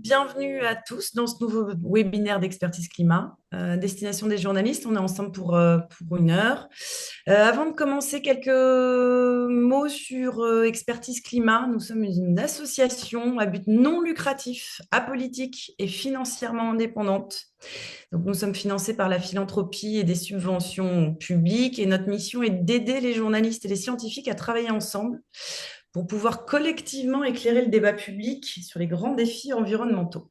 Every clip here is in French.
bienvenue à tous dans ce nouveau webinaire d'expertise climat. Destination des journalistes, on est ensemble pour 1 heure. Avant de commencer, quelques mots sur expertise climat. Nous sommes une association à but non lucratif, apolitique et financièrement indépendante. Donc, nous sommes financés par la philanthropie et des subventions publiques et notre mission est d'aider les journalistes et les scientifiques à travailler ensemble pour pouvoir collectivement éclairer le débat public sur les grands défis environnementaux.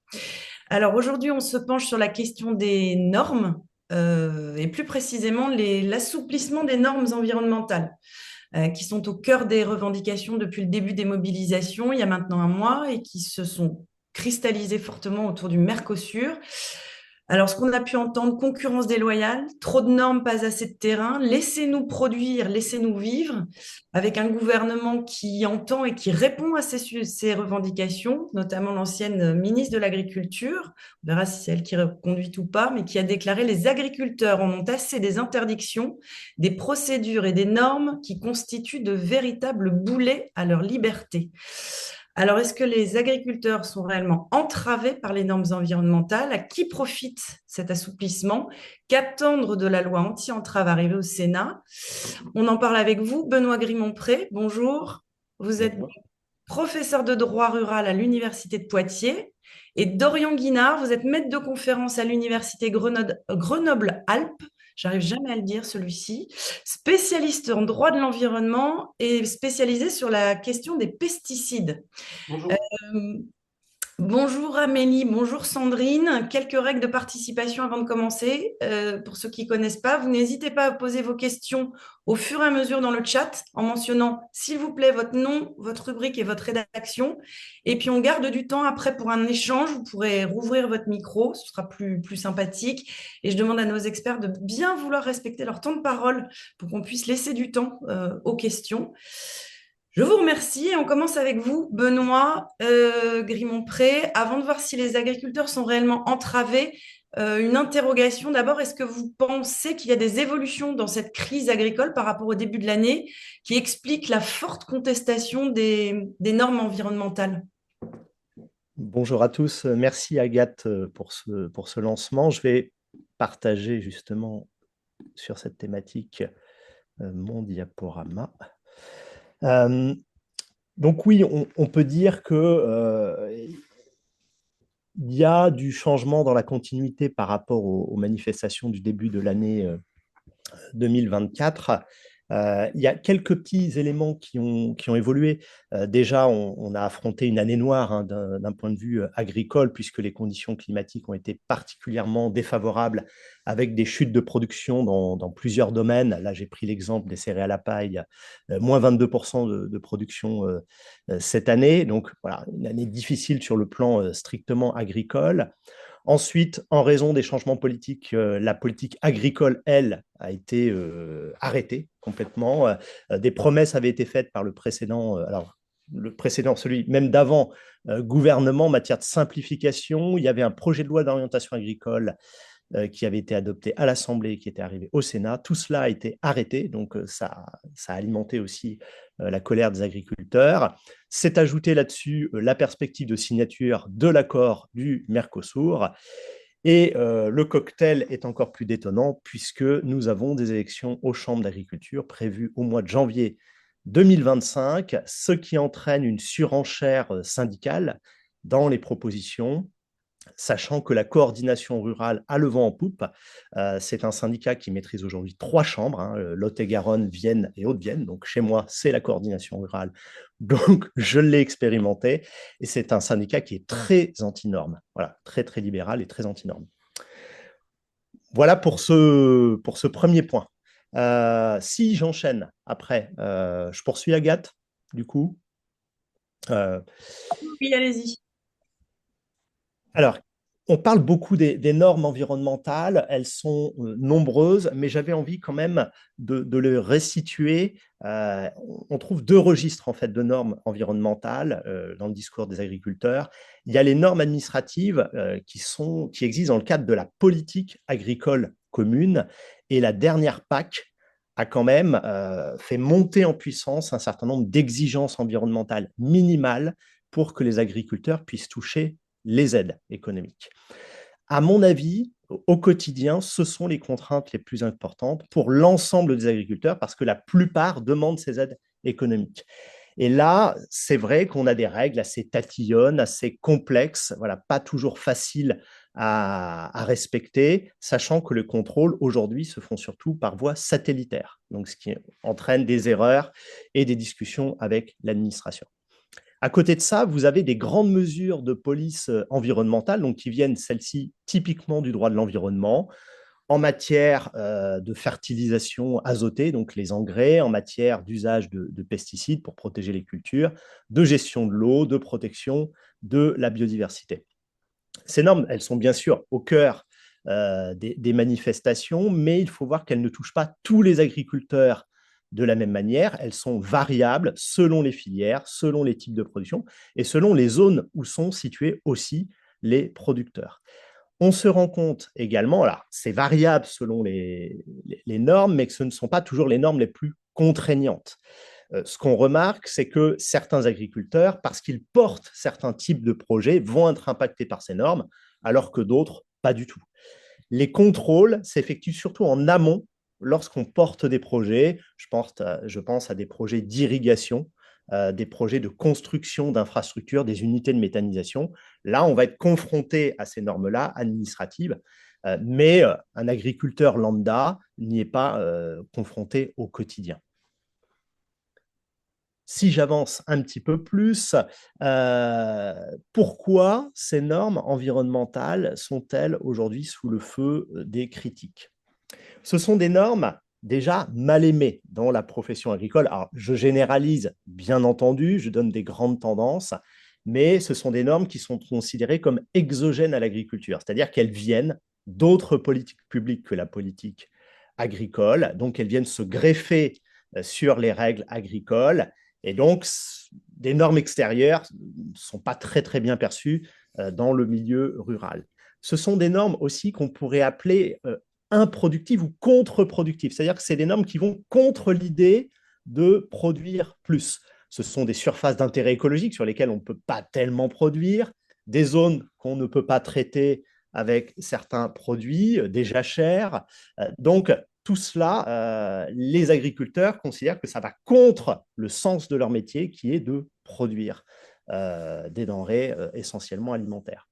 Alors aujourd'hui, on se penche sur la question des normes et plus précisément l'assouplissement des normes environnementales qui sont au cœur des revendications depuis le début des mobilisations, il y a maintenant 1 mois, et qui se sont cristallisées fortement autour du Mercosur. Alors, ce qu'on a pu entendre, concurrence déloyale, trop de normes, pas assez de terrain, laissez-nous produire, laissez-nous vivre, avec un gouvernement qui entend et qui répond à ces revendications, notamment l'ancienne ministre de l'Agriculture, on verra si c'est elle qui reconduit ou pas, mais qui a déclaré les agriculteurs en ont assez des interdictions, des procédures et des normes qui constituent de véritables boulets à leur liberté. Alors, est-ce que les agriculteurs sont réellement entravés par les normes environnementales? À qui profite cet assouplissement? Qu'attendre de la loi anti-entrave arrivée au Sénat? On en parle avec vous, Benoît Grimont-Pré. Bonjour. Vous êtes Bonjour. professeur de droit rural à l'Université de Poitiers. Et Dorian Guinard, vous êtes maître de conférence à l'Université Grenoble-Alpes. J'arrive jamais à le dire, celui-ci. Spécialiste en droit de l'environnement et spécialisé sur la question des pesticides. Bonjour. Euh, Bonjour Amélie, bonjour Sandrine. Quelques règles de participation avant de commencer. Pour ceux qui ne connaissent pas, vous n'hésitez pas à poser vos questions au fur et à mesure dans le chat en mentionnant, s'il vous plaît, votre nom, votre rubrique et votre rédaction. Et puis on garde du temps après pour un échange. Vous pourrez rouvrir votre micro, ce sera plus sympathique. Et je demande à nos experts de bien vouloir respecter leur temps de parole pour qu'on puisse laisser du temps aux questions. Je vous remercie et on commence avec vous, Benoît Grimont-Pré. Avant de voir si les agriculteurs sont réellement entravés, une interrogation d'abord. Est-ce que vous pensez qu'il y a des évolutions dans cette crise agricole par rapport au début de l'année qui expliquent la forte contestation des normes environnementales? Bonjour à tous. Merci Agathe pour ce lancement. Je vais partager justement sur cette thématique mon diaporama. Euh, donc oui, on peut dire que il y a du changement dans la continuité par rapport aux manifestations du début de l'année 2024. Il y a quelques petits éléments qui ont évolué. Déjà, on a affronté une année noire hein, d'un point de vue agricole, puisque les conditions climatiques ont été particulièrement défavorables, avec des chutes de production dans plusieurs domaines. Là, j'ai pris l'exemple des céréales à paille, moins 22% de production cette année. Donc, voilà, une année difficile sur le plan strictement agricole. Ensuite, en raison des changements politiques, la politique agricole, elle, a été arrêtée complètement. Des promesses avaient été faites par le précédent, alors le précédent, celui même d'avant, gouvernement en matière de simplification. Il y avait un projet de loi d'orientation agricole qui avait été adopté à l'Assemblée et qui était arrivé au Sénat. Tout cela a été arrêté, donc ça a alimenté aussi la colère des agriculteurs. S'est ajouté là-dessus la perspective de signature de l'accord du Mercosur. Et le cocktail est encore plus détonnant puisque nous avons des élections aux chambres d'agriculture prévues au mois de janvier 2025, ce qui entraîne une surenchère syndicale dans les propositions, sachant que la coordination rurale a le vent en poupe. C'est un syndicat qui maîtrise aujourd'hui 3 chambres, hein, Lot-et-Garonne, Vienne et Haute-Vienne. Donc chez moi, c'est la coordination rurale. Donc je l'ai expérimenté et c'est un syndicat qui est très anti-norme. Voilà, très très libéral et très anti-norme. Voilà pour ce premier point. Si j'enchaîne après, je poursuis Agathe, du coup. Euh, Oui, allez-y. Alors, on parle beaucoup des normes environnementales, elles sont nombreuses, mais j'avais envie quand même de les restituer. On trouve 2 registres en fait de normes environnementales dans le discours des agriculteurs. Il y a les normes administratives qui existent dans le cadre de la politique agricole commune, et la dernière PAC a quand même fait monter en puissance un certain nombre d'exigences environnementales minimales pour que les agriculteurs puissent toucher les aides économiques. À mon avis, au quotidien, ce sont les contraintes les plus importantes pour l'ensemble des agriculteurs parce que la plupart demandent ces aides économiques. Et là, c'est vrai qu'on a des règles assez tatillonnes, assez complexes, voilà, pas toujours faciles à respecter, sachant que le contrôle aujourd'hui se font surtout par voie satellitaire, donc ce qui entraîne des erreurs et des discussions avec l'administration. À côté de ça, vous avez des grandes mesures de police environnementale, donc qui viennent, celles-ci, typiquement du droit de l'environnement, en matière de fertilisation azotée, donc les engrais, en matière d'usage de pesticides pour protéger les cultures, de gestion de l'eau, de protection de la biodiversité. Ces normes, elles sont bien sûr au cœur des manifestations, mais il faut voir qu'elles ne touchent pas tous les agriculteurs de la même manière. Elles sont variables selon les filières, selon les types de production et selon les zones où sont situés aussi les producteurs. On se rend compte également, alors c'est variable selon les normes, mais que ce ne sont pas toujours les normes les plus contraignantes. Ce qu'on remarque, c'est que certains agriculteurs, parce qu'ils portent certains types de projets, vont être impactés par ces normes, alors que d'autres, pas du tout. Les contrôles s'effectuent surtout en amont lorsqu'on porte des projets. Je pense à des projets d'irrigation, des projets de construction d'infrastructures, des unités de méthanisation. Là, on va être confronté à ces normes-là administratives, mais un agriculteur lambda n'y est pas confronté au quotidien. Si j'avance un petit peu plus, pourquoi ces normes environnementales sont-elles aujourd'hui sous le feu des critiques? Ce sont des normes déjà mal aimées dans la profession agricole. Alors, je généralise, bien entendu, je donne des grandes tendances, mais ce sont des normes qui sont considérées comme exogènes à l'agriculture, c'est-à-dire qu'elles viennent d'autres politiques publiques que la politique agricole, donc elles viennent se greffer sur les règles agricoles, et donc des normes extérieures ne sont pas très, très bien perçues dans le milieu rural. Ce sont des normes aussi qu'on pourrait appeler improductives ou contre-productives. C'est-à-dire que c'est des normes qui vont contre l'idée de produire plus. Ce sont des surfaces d'intérêt écologique sur lesquelles on ne peut pas tellement produire, des zones qu'on ne peut pas traiter avec certains produits déjà chers. Donc, tout cela, les agriculteurs considèrent que ça va contre le sens de leur métier qui est de produire des denrées essentiellement alimentaires.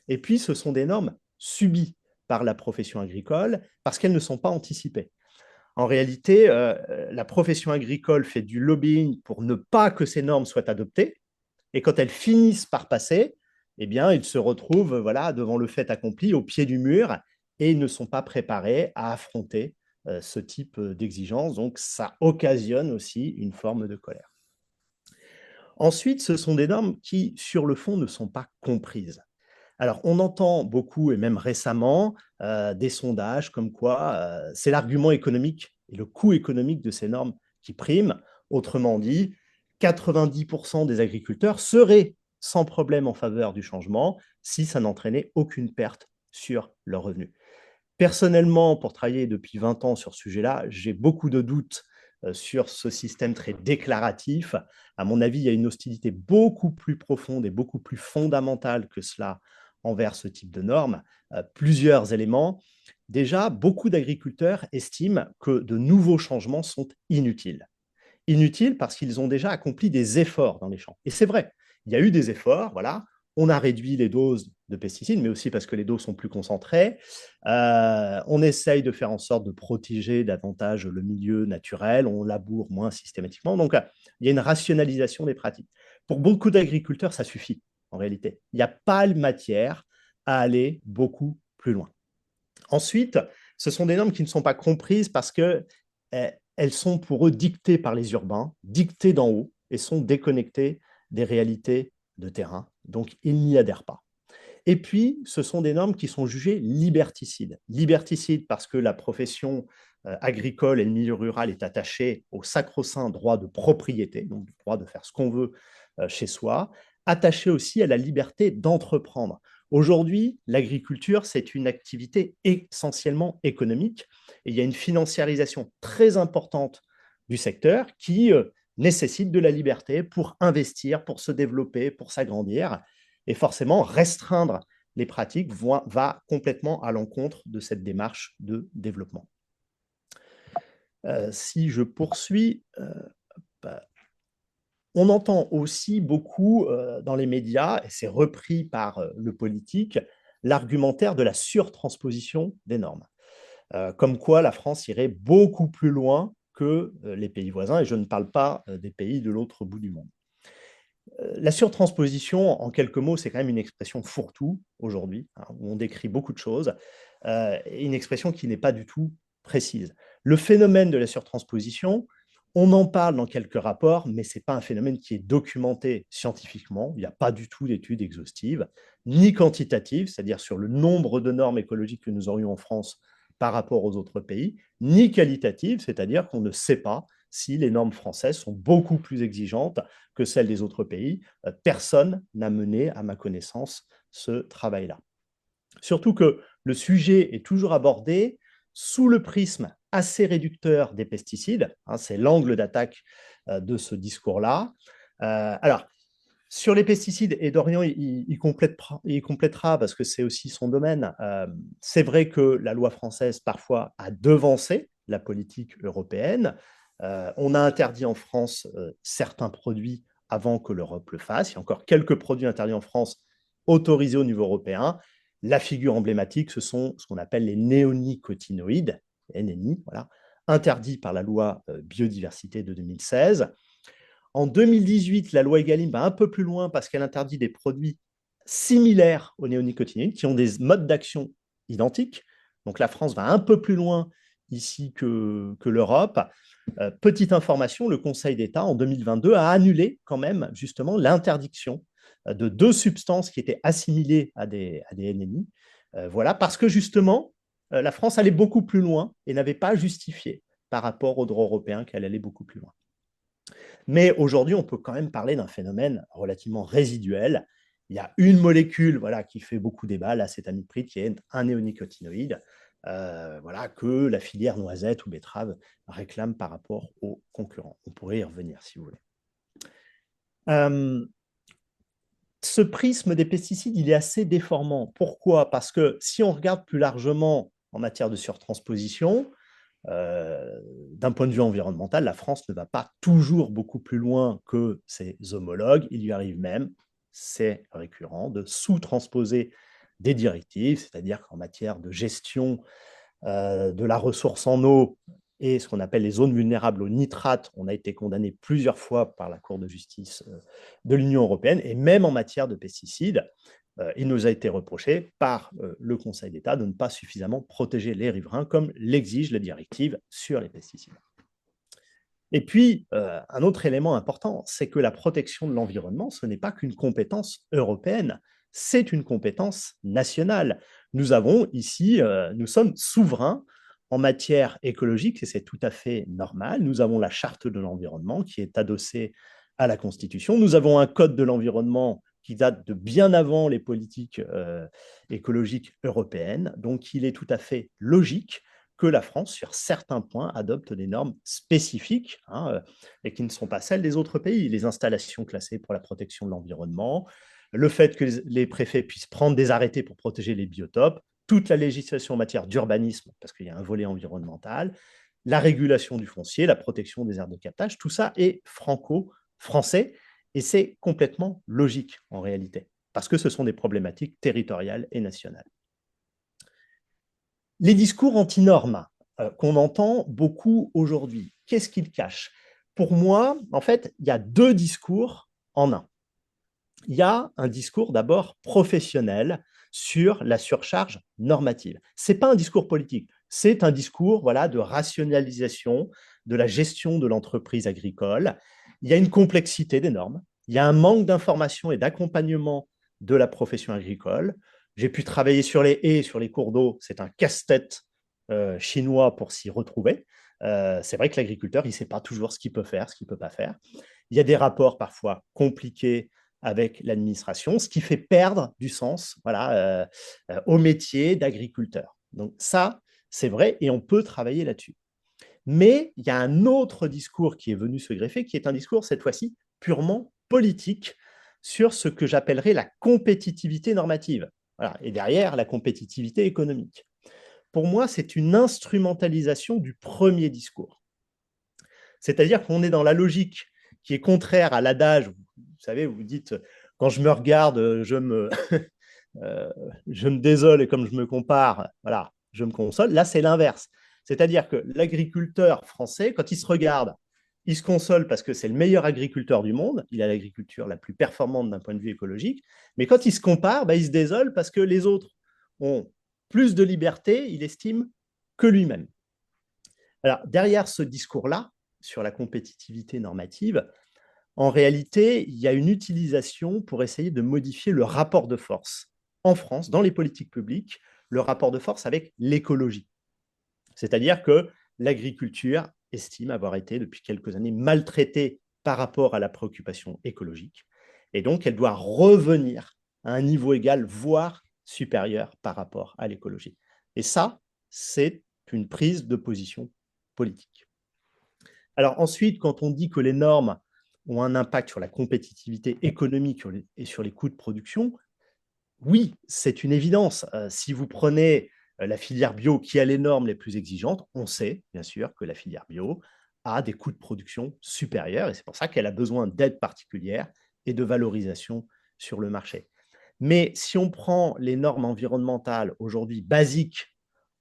Et puis, ce sont des normes subies par la profession agricole parce qu'elles ne sont pas anticipées. En réalité, la profession agricole fait du lobbying pour ne pas que ces normes soient adoptées. Et quand elles finissent par passer, eh bien, ils se retrouvent voilà, devant le fait accompli, au pied du mur, et ils ne sont pas préparés à affronter ce type d'exigence. Donc, ça occasionne aussi une forme de colère. Ensuite, ce sont des normes qui, sur le fond, ne sont pas comprises. Alors, on entend beaucoup, et même récemment, des sondages comme quoi c'est l'argument économique et le coût économique de ces normes qui priment. Autrement dit, 90% des agriculteurs seraient sans problème en faveur du changement si ça n'entraînait aucune perte sur leurs revenus. Personnellement, pour travailler depuis 20 ans sur ce sujet-là, j'ai beaucoup de doutes sur ce système très déclaratif. À mon avis, il y a une hostilité beaucoup plus profonde et beaucoup plus fondamentale que cela envers ce type de normes. Plusieurs éléments. Déjà, beaucoup d'agriculteurs estiment que de nouveaux changements sont inutiles. Inutiles parce qu'ils ont déjà accompli des efforts dans les champs. Et c'est vrai, il y a eu des efforts, voilà. On a réduit les doses de pesticides, mais aussi parce que les doses sont plus concentrées. On essaye de faire en sorte de protéger davantage le milieu naturel, on laboure moins systématiquement. Donc, il y a une rationalisation des pratiques. Pour beaucoup d'agriculteurs, ça suffit, en réalité. Il n'y a pas de matière à aller beaucoup plus loin. Ensuite, ce sont des normes qui ne sont pas comprises parce que elles sont pour eux dictées par les urbains, dictées d'en haut, et sont déconnectées des réalités de terrain. Donc, ils n'y adhèrent pas. Et puis, ce sont des normes qui sont jugées liberticides. Liberticides parce que la profession agricole et le milieu rural est attaché au sacro-saint droit de propriété, donc le droit de faire ce qu'on veut chez soi, attaché aussi à la liberté d'entreprendre. Aujourd'hui, l'agriculture, c'est une activité essentiellement économique et il y a une financiarisation très importante du secteur qui nécessite de la liberté pour investir, pour se développer, pour s'agrandir. Et forcément, restreindre les pratiques va complètement à l'encontre de cette démarche de développement. Si je poursuis, on entend aussi beaucoup dans les médias, et c'est repris par le politique, l'argumentaire de la surtransposition des normes. Comme quoi la France irait beaucoup plus loin que les pays voisins, et je ne parle pas des pays de l'autre bout du monde. La surtransposition, en quelques mots, c'est quand même une expression fourre-tout aujourd'hui, hein, où on décrit beaucoup de choses, et une expression qui n'est pas du tout précise. Le phénomène de la surtransposition, on en parle dans quelques rapports, mais ce n'est pas un phénomène qui est documenté scientifiquement. Il n'y a pas du tout d'études exhaustives, ni quantitatives, c'est-à-dire sur le nombre de normes écologiques que nous aurions en France par rapport aux autres pays, ni qualitatives, c'est-à-dire qu'on ne sait pas si les normes françaises sont beaucoup plus exigeantes que celles des autres pays. Personne n'a mené, à ma connaissance, ce travail-là. Surtout que le sujet est toujours abordé sous le prisme assez réducteur des pesticides. Hein, c'est l'angle d'attaque de ce discours-là. Alors, sur les pesticides, et Dorian il complétera parce que c'est aussi son domaine, c'est vrai que la loi française parfois a devancé la politique européenne. On a interdit en France certains produits avant que l'Europe le fasse. Il y a encore quelques produits interdits en France autorisés au niveau européen. La figure emblématique, ce sont ce qu'on appelle les néonicotinoïdes, NNI, voilà, interdits par la loi biodiversité de 2016. En 2018, la loi Egalim va un peu plus loin parce qu'elle interdit des produits similaires aux néonicotinoïdes qui ont des modes d'action identiques. Donc la France va un peu plus loin ici que l'Europe. Petite information, le Conseil d'État, en 2022, a annulé quand même justement l'interdiction de 2 substances qui étaient assimilées à des NNI. Voilà, parce que justement, la France allait beaucoup plus loin et n'avait pas justifié par rapport au droit européen qu'elle allait beaucoup plus loin. Mais aujourd'hui, on peut quand même parler d'un phénomène relativement résiduel. Il y a une molécule voilà, qui fait beaucoup débat, l'acétamipride, qui est un néonicotinoïde, voilà, que la filière noisette ou betterave réclame par rapport aux concurrents. On pourrait y revenir si vous voulez. Ce prisme des pesticides, il est assez déformant. Pourquoi? Parce que si on regarde plus largement en matière de surtransposition, d'un point de vue environnemental, la France ne va pas toujours beaucoup plus loin que ses homologues. Il lui arrive même, c'est récurrent, de sous-transposer des directives, c'est-à-dire qu'en matière de gestion de la ressource en eau et ce qu'on appelle les zones vulnérables aux nitrates, on a été condamné plusieurs fois par la Cour de justice de l'Union européenne, et même en matière de pesticides, il nous a été reproché par le Conseil d'État de ne pas suffisamment protéger les riverains, comme l'exige la directive sur les pesticides. Et puis, un autre élément important, c'est que la protection de l'environnement, ce n'est pas qu'une compétence européenne, c'est une compétence nationale. Nous avons ici, nous sommes souverains en matière écologique, et c'est tout à fait normal. Nous avons la charte de l'environnement qui est adossée à la Constitution. Nous avons un code de l'environnement qui date de bien avant les politiques écologiques européennes. Donc, il est tout à fait logique que la France, sur certains points, adopte des normes spécifiques et qui ne sont pas celles des autres pays. Les installations classées pour la protection de l'environnement, le fait que les préfets puissent prendre des arrêtés pour protéger les biotopes, toute la législation en matière d'urbanisme, parce qu'il y a un volet environnemental, la régulation du foncier, la protection des aires de captage, tout ça est franco-français et c'est complètement logique en réalité, parce que ce sont des problématiques territoriales et nationales. Les discours anti-normes qu'on entend beaucoup aujourd'hui, qu'est-ce qu'ils cachent? Pour moi, en fait, il y a 2 discours en un. Il y a un discours d'abord professionnel sur la surcharge normative. Ce n'est pas un discours politique, c'est un discours voilà, de rationalisation de la gestion de l'entreprise agricole. Il y a une complexité des normes, il y a un manque d'information et d'accompagnement de la profession agricole. J'ai pu travailler sur les haies, sur les cours d'eau, c'est un casse-tête chinois pour s'y retrouver. C'est vrai que l'agriculteur, il ne sait pas toujours ce qu'il peut faire, ce qu'il ne peut pas faire. Il y a des rapports parfois compliqués avec l'administration, ce qui fait perdre du sens voilà, au métier d'agriculteur. Donc ça, c'est vrai, et on peut travailler là-dessus. Mais il y a un autre discours qui est venu se greffer, qui est un discours, cette fois-ci, purement politique, sur ce que j'appellerais la compétitivité normative. Voilà. Et derrière, la compétitivité économique. Pour moi, c'est une instrumentalisation du premier discours. C'est-à-dire qu'on est dans la logique qui est contraire à l'adage. Vous savez, vous dites, quand je me regarde, euh, je me désole et comme je me compare, voilà, je me console. Là, c'est l'inverse. C'est-à-dire que l'agriculteur français, quand il se regarde, il se console parce que c'est le meilleur agriculteur du monde, il a l'agriculture la plus performante d'un point de vue écologique, mais quand il se compare, bah, il se désole parce que les autres ont plus de liberté, il estime, que lui-même. Alors, derrière ce discours-là, sur la compétitivité normative, en réalité, il y a une utilisation pour essayer de modifier le rapport de force en France, dans les politiques publiques, le rapport de force avec l'écologie. C'est-à-dire que l'agriculture estime avoir été depuis quelques années maltraitée par rapport à la préoccupation écologique. Et donc, elle doit revenir à un niveau égal, voire supérieur par rapport à l'écologie. Et ça, c'est une prise de position politique. Alors ensuite, quand on dit que les normes ont un impact sur la compétitivité économique et sur les coûts de production, oui, c'est une évidence. Si vous prenez la filière bio qui a les normes les plus exigeantes, on sait bien sûr que la filière bio a des coûts de production supérieurs et c'est pour ça qu'elle a besoin d'aide particulière et de valorisation sur le marché. Mais si on prend les normes environnementales aujourd'hui basiques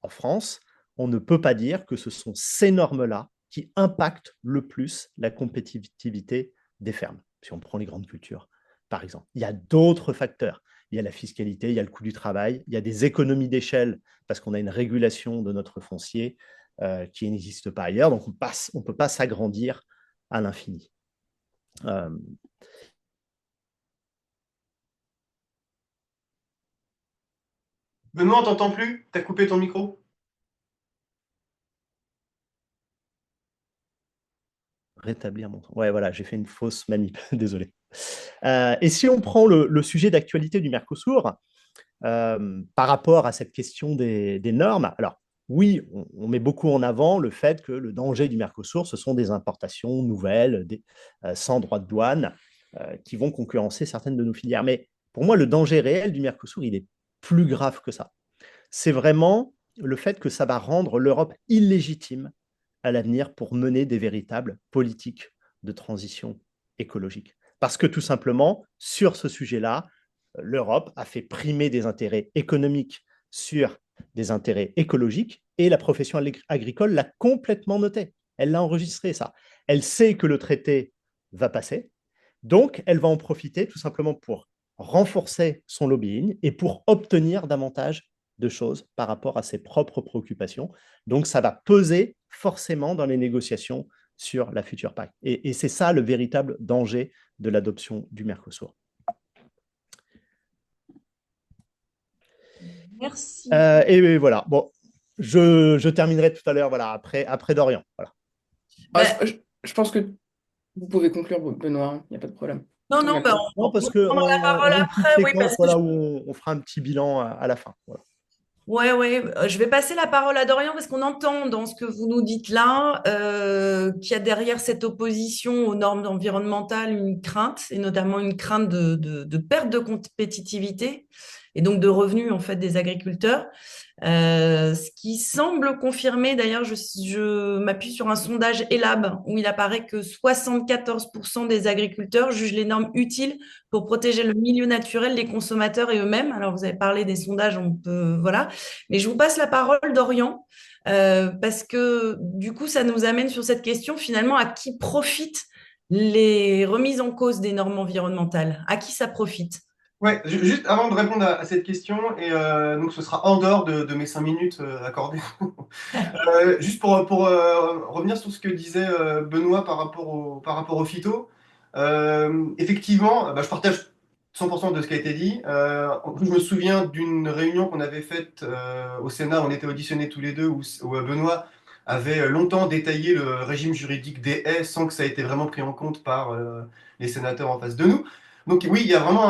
en France, on ne peut pas dire que ce sont ces normes-là qui impactent le plus la compétitivité des fermes. Si on prend les grandes cultures, par exemple. Il y a d'autres facteurs. Il y a la fiscalité, il y a le coût du travail, il y a des économies d'échelle parce qu'on a une régulation de notre foncier qui n'existe pas ailleurs. Donc, on ne peut pas s'agrandir à l'infini. Benoît, on t'entend plus? T'as coupé ton micro? Rétablir mon temps. Ouais, voilà, j'ai fait une fausse manip, désolé. Et si on prend le sujet d'actualité du Mercosur, par rapport à cette question des normes, alors oui, on met beaucoup en avant le fait que le danger du Mercosur, ce sont des importations nouvelles, sans droit de douane, qui vont concurrencer certaines de nos filières. Mais pour moi, le danger réel du Mercosur, il est plus grave que ça. C'est vraiment le fait que ça va rendre l'Europe illégitime à l'avenir pour mener des véritables politiques de transition écologique. Parce que tout simplement, sur ce sujet-là, l'Europe a fait primer des intérêts économiques sur des intérêts écologiques et la profession agricole l'a complètement noté. Elle l'a enregistré, ça. Elle sait que le traité va passer, donc elle va en profiter tout simplement pour renforcer son lobbying et pour obtenir davantage de choses par rapport à ses propres préoccupations. Donc ça va peser forcément dans les négociations sur la future PAC. Et c'est ça le véritable danger de l'adoption du Mercosur. Merci. Et voilà. Bon, je terminerai tout à l'heure, voilà, après Dorian. Voilà. Ah, Ben, je pense que vous pouvez conclure, Benoît, il n'y a pas de problème. non, On a non, le ben, temps. Non, parce on prendra la qu'on parole a une petite après, oui, séquence parce que voilà, où on fera un petit bilan à la fin. Voilà. ouais, ouais, je vais passer la parole à Dorian parce qu'on entend dans ce que vous nous dites là qu'il y a derrière cette opposition aux normes environnementales une crainte, et notamment une crainte de perte de compétitivité et donc de revenus en fait des agriculteurs. Ce qui semble confirmer, d'ailleurs, je m'appuie sur un sondage Elab où il apparaît que 74% des agriculteurs jugent les normes utiles pour protéger le milieu naturel, les consommateurs et eux-mêmes. Alors, vous avez parlé des sondages, on peut, voilà. Mais je vous passe la parole, Dorian, parce que du coup, ça nous amène sur cette question, finalement, à qui profitent les remises en cause des normes environnementales? À qui ça profite? Ouais, juste avant de répondre à cette question, et donc ce sera en dehors de mes 5 minutes accordées. Juste pour revenir sur ce que disait Benoît par rapport au phyto, effectivement, bah, je partage 100% de ce qui a été dit. En plus, je me souviens d'une réunion qu'on avait faite au Sénat, on était auditionnés tous les deux, où Benoît avait longtemps détaillé le régime juridique des haies sans que ça ait été vraiment pris en compte par les sénateurs en face de nous. Donc oui, il y a vraiment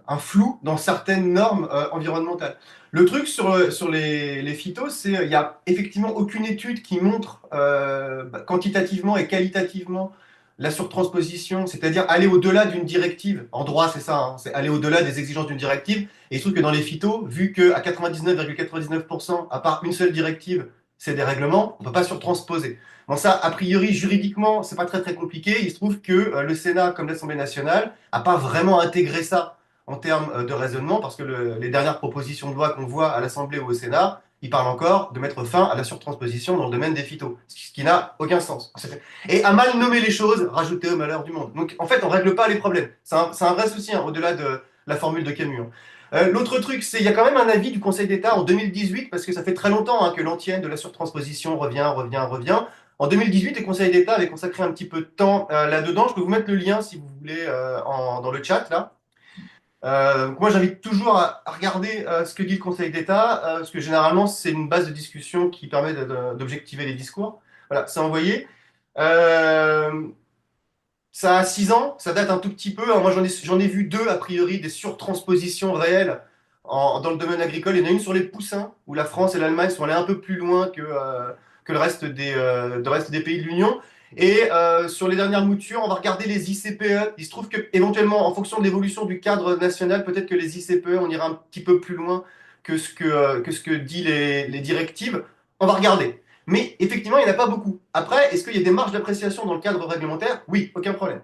un flou dans certaines normes environnementales. Le truc sur les phytos, c'est qu'il n'y a effectivement aucune étude qui montre quantitativement et qualitativement la surtransposition, c'est-à-dire aller au-delà d'une directive. En droit, c'est ça, hein, c'est aller au-delà des exigences d'une directive. Et il se trouve que dans les phytos, vu qu'à 99,99%, à part une seule directive, c'est des règlements, on ne peut pas surtransposer. Bon, ça, a priori, juridiquement, c'est pas très très compliqué. Il se trouve que le Sénat, comme l'Assemblée nationale, n'a pas vraiment intégré ça en termes de raisonnement, parce que les dernières propositions de loi qu'on voit à l'Assemblée ou au Sénat, ils parlent encore de mettre fin à la surtransposition dans le domaine des phytos, ce qui n'a aucun sens. Et à mal nommer les choses, rajouter au malheur du monde. Donc en fait, on ne règle pas les problèmes. C'est un vrai souci, hein, au-delà de la formule de Camus, hein. L'autre truc, c'est qu'il y a quand même un avis du Conseil d'État en 2018, parce que ça fait très longtemps hein, que l'antienne de la surtransposition revient. En 2018, le Conseil d'État avait consacré un petit peu de temps là-dedans. Je peux vous mettre le lien si vous voulez dans le chat là. Moi, j'invite toujours à regarder ce que dit le Conseil d'État, parce que généralement, c'est une base de discussion qui permet d'objectiver les discours. Voilà, c'est envoyé. Euh, Ça a 6 ans, ça date un tout petit peu, hein. Moi, j'en ai vu deux, a priori, des surtranspositions réelles dans le domaine agricole. Il y en a une sur les poussins, où la France et l'Allemagne sont allés un peu plus loin que le reste des pays de l'Union. Et sur les dernières moutures, on va regarder les ICPE. Il se trouve que, éventuellement, en fonction de l'évolution du cadre national, peut-être que les ICPE, on ira un petit peu plus loin que ce que disent les directives. On va regarder. Mais effectivement, il n'y en a pas beaucoup. Après, est-ce qu'il y a des marges d'appréciation dans le cadre réglementaire? Oui, aucun problème.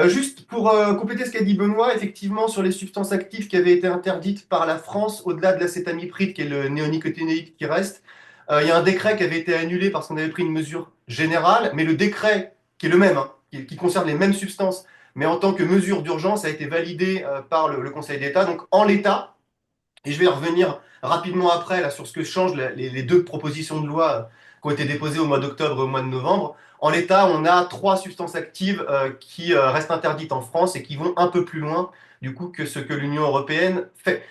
Juste pour compléter ce qu'a dit Benoît, effectivement, sur les substances actives qui avaient été interdites par la France, au-delà de l'acétamipride, qui est le néonicotinoïde qui reste, il y a un décret qui avait été annulé parce qu'on avait pris une mesure générale, mais le décret, qui est le même, hein, qui concerne les mêmes substances, mais en tant que mesure d'urgence, a été validé par le Conseil d'État. Donc, en l'état, et je vais revenir rapidement après là, sur ce que changent les deux propositions de loi qui ont été déposées au mois d'octobre et au mois de novembre. En l'état, on a trois substances actives qui restent interdites en France et qui vont un peu plus loin du coup que ce que l'Union européenne fait.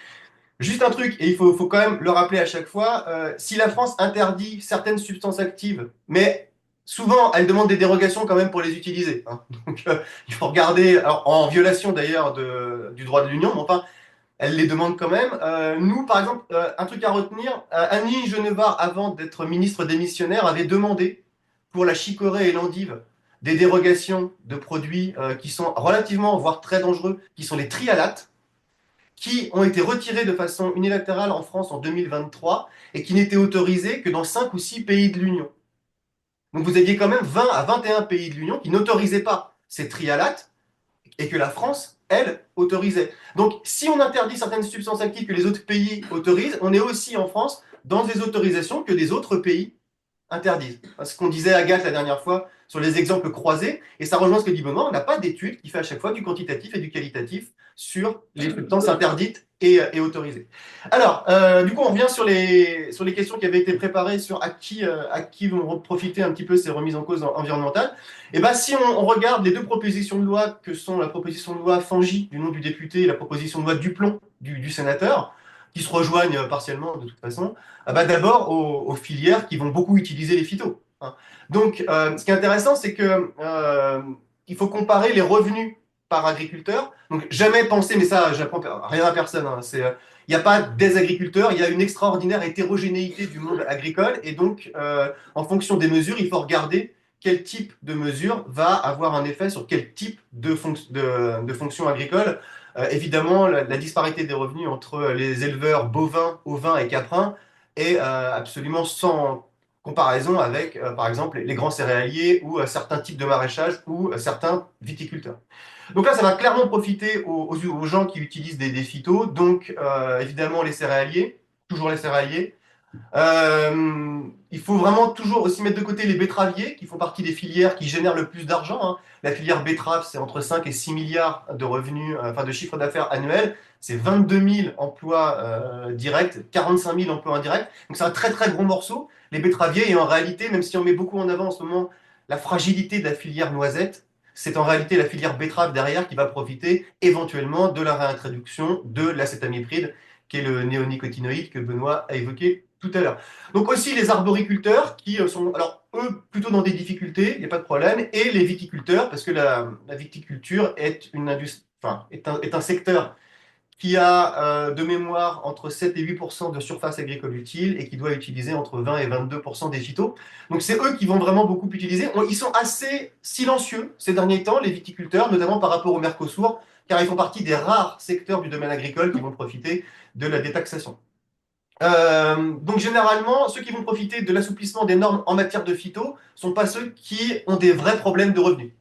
Juste un truc, et il faut quand même le rappeler à chaque fois, si la France interdit certaines substances actives, mais souvent elle demande des dérogations quand même pour les utiliser, hein. Donc il faut regarder, alors, en violation d'ailleurs du droit de l'Union, mais enfin, elle les demande quand même. Nous, par exemple, un truc à retenir, Annie Genevard, avant d'être ministre démissionnaire, avait demandé pour la chicorée et l'endive des dérogations de produits qui sont relativement, voire très dangereux, qui sont les trialates, qui ont été retirés de façon unilatérale en France en 2023 et qui n'étaient autorisés que dans 5 ou 6 pays de l'Union. Donc vous aviez quand même 20 à 21 pays de l'Union qui n'autorisaient pas ces trialates et que la France, elle, autorisait. Donc, si on interdit certaines substances actives que les autres pays autorisent, on est aussi en France dans des autorisations que des autres pays interdisent. Ce qu'on disait à Agathe la dernière fois sur les exemples croisés, et ça rejoint ce que dit Benoît, on n'a pas d'étude qui fait à chaque fois du quantitatif et du qualitatif sur les substances interdites et autorisées. Alors, du coup, on revient sur les questions qui avaient été préparées sur à qui vont profiter un petit peu ces remises en cause environnementales. Et ben, si on regarde les deux propositions de loi que sont la proposition de loi Fangy du nom du député et la proposition de loi Duplon du sénateur, qui se rejoignent partiellement de toute façon, ah bah d'abord aux filières qui vont beaucoup utiliser les phytos, hein. Donc, ce qui est intéressant, c'est que il faut comparer les revenus par agriculteur. Donc, jamais penser, mais ça, j'apprends rien à personne, hein, il n'y a pas des agriculteurs, il y a une extraordinaire hétérogénéité du monde agricole, et donc, en fonction des mesures, il faut regarder quel type de mesure va avoir un effet sur quel type de fonction agricole. Évidemment, la disparité des revenus entre les éleveurs bovins, ovins et caprins est absolument sans comparaison avec, par exemple, les grands céréaliers ou certains types de maraîchage ou certains viticulteurs. Donc là, ça va clairement profiter aux gens qui utilisent des phytos, donc évidemment les céréaliers, toujours les céréaliers. Il faut vraiment toujours aussi mettre de côté les betteraviers, qui font partie des filières qui génèrent le plus d'argent, hein. La filière betterave, c'est entre 5 et 6 milliards de revenus, enfin de chiffre d'affaires annuel. C'est 22 000 emplois directs, 45 000 emplois indirects. Donc c'est un très très gros morceau. Les betteraviers, et en réalité, même si on met beaucoup en avant en ce moment la fragilité de la filière noisette, c'est en réalité la filière betterave derrière qui va profiter éventuellement de la réintroduction de l'acétamipride, qui est le néonicotinoïde que Benoît a évoqué tout à l'heure. Donc aussi les arboriculteurs qui sont, alors eux, plutôt dans des difficultés, il n'y a pas de problème, et les viticulteurs, parce que la viticulture est une industrie, enfin, est un secteur qui a de mémoire entre 7 et 8% de surface agricole utile et qui doit utiliser entre 20 et 22% des phytos. Donc c'est eux qui vont vraiment beaucoup utiliser. Ils sont assez silencieux ces derniers temps, les viticulteurs, notamment par rapport au Mercosur, car ils font partie des rares secteurs du domaine agricole qui vont profiter de la détaxation. Donc généralement, ceux qui vont profiter de l'assouplissement des normes en matière de phyto sont pas ceux qui ont des vrais problèmes de revenus.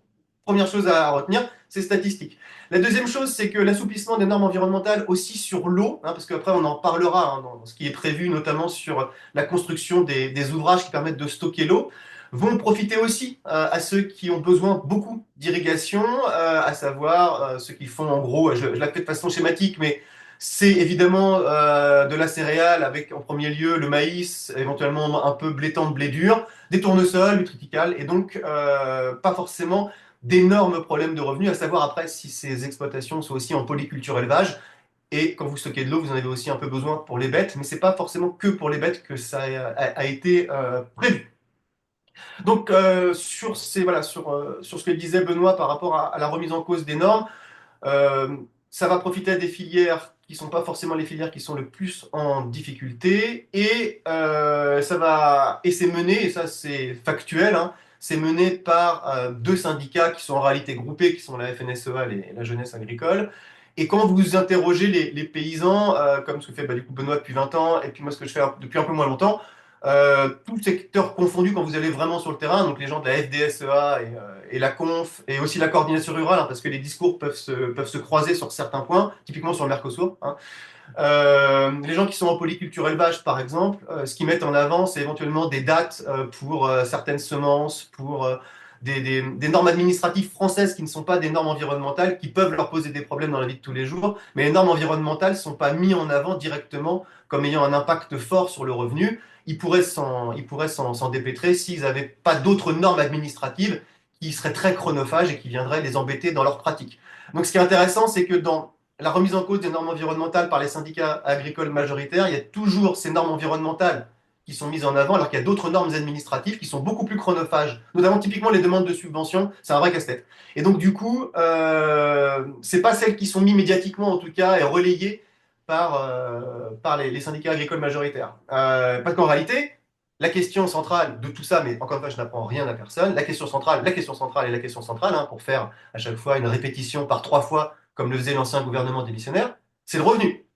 Première chose à retenir, c'est statistique. La deuxième chose, c'est que l'assouplissement des normes environnementales aussi sur l'eau, parce qu'après on en parlera dans ce qui est prévu, notamment sur la construction des ouvrages qui permettent de stocker l'eau, vont profiter aussi à ceux qui ont besoin beaucoup d'irrigation, à savoir ceux qui font en gros, je la fais de façon schématique, mais c'est évidemment de la céréale avec en premier lieu le maïs, éventuellement un peu blé tendre, blé dur, des tournesols, du triticale, et donc pas forcément d'énormes problèmes de revenus, à savoir après si ces exploitations sont aussi en polyculture élevage. Et quand vous stockez de l'eau, vous en avez aussi un peu besoin pour les bêtes, mais c'est pas forcément que pour les bêtes que ça a été prévu. Donc sur ce que disait Benoît par rapport à la remise en cause des normes, euh, ça va profiter à des filières qui ne sont pas forcément les filières qui sont le plus en difficulté et c'est mené, et ça c'est factuel, hein, c'est mené par deux syndicats qui sont en réalité groupés, qui sont la FNSEA et la Jeunesse agricole. Et quand vous interrogez les paysans, comme ce que fait du coup Benoît depuis 20 ans, et puis moi ce que je fais depuis un peu moins longtemps, tout secteur confondu quand vous allez vraiment sur le terrain, donc les gens de la FDSEA et la Conf, et aussi la coordination rurale, parce que les discours peuvent se croiser sur certains points, typiquement sur le Mercosur. Les gens qui sont en polyculture élevage, par exemple, ce qu'ils mettent en avant, c'est éventuellement des dates pour certaines semences, pour des normes administratives françaises qui ne sont pas des normes environnementales, qui peuvent leur poser des problèmes dans la vie de tous les jours, mais les normes environnementales ne sont pas mises en avant directement comme ayant un impact fort sur le revenu. Ils pourraient s'en dépêtrer s'ils n'avaient pas d'autres normes administratives qui seraient très chronophages et qui viendraient les embêter dans leur pratique. Donc ce qui est intéressant, c'est que dans la remise en cause des normes environnementales par les syndicats agricoles majoritaires, il y a toujours ces normes environnementales qui sont mises en avant, alors qu'il y a d'autres normes administratives qui sont beaucoup plus chronophages, notamment typiquement les demandes de subventions, c'est un vrai casse-tête. Et donc du coup, c'est pas celles qui sont mises médiatiquement en tout cas et relayées par les syndicats agricoles majoritaires. Parce qu'en réalité, la question centrale de tout ça, mais encore une fois, je n'apprends rien à personne, la question centrale et la question centrale, pour faire à chaque fois une répétition par 3 fois, comme le faisait l'ancien gouvernement démissionnaire, c'est le revenu.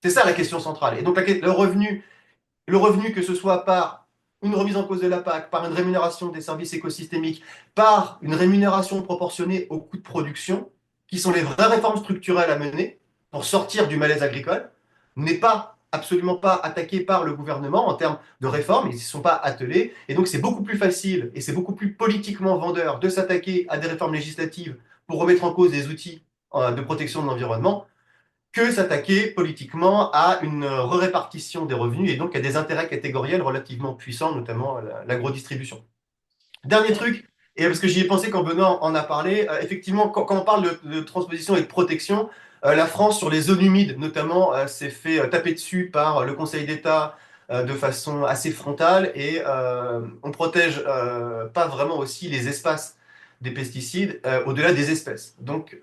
C'est ça la question centrale. Et donc le revenu que ce soit par une remise en cause de la PAC, par une rémunération des services écosystémiques, par une rémunération proportionnée aux coûts de production, qui sont les vraies réformes structurelles à mener pour sortir du malaise agricole, n'est pas absolument pas attaqué par le gouvernement en termes de réformes, ils ne sont pas attelés, et donc c'est beaucoup plus facile et c'est beaucoup plus politiquement vendeur de s'attaquer à des réformes législatives pour remettre en cause des outils de protection de l'environnement que s'attaquer politiquement à une répartition des revenus et donc à des intérêts catégoriels relativement puissants, notamment l'agrodistribution. Dernier truc, et parce que j'y ai pensé quand Benoît en a parlé, effectivement, quand on parle de transposition et de protection, la France, sur les zones humides notamment, s'est fait taper dessus par le Conseil d'État de façon assez frontale et on protège pas vraiment aussi les espaces des pesticides au-delà des espèces. Donc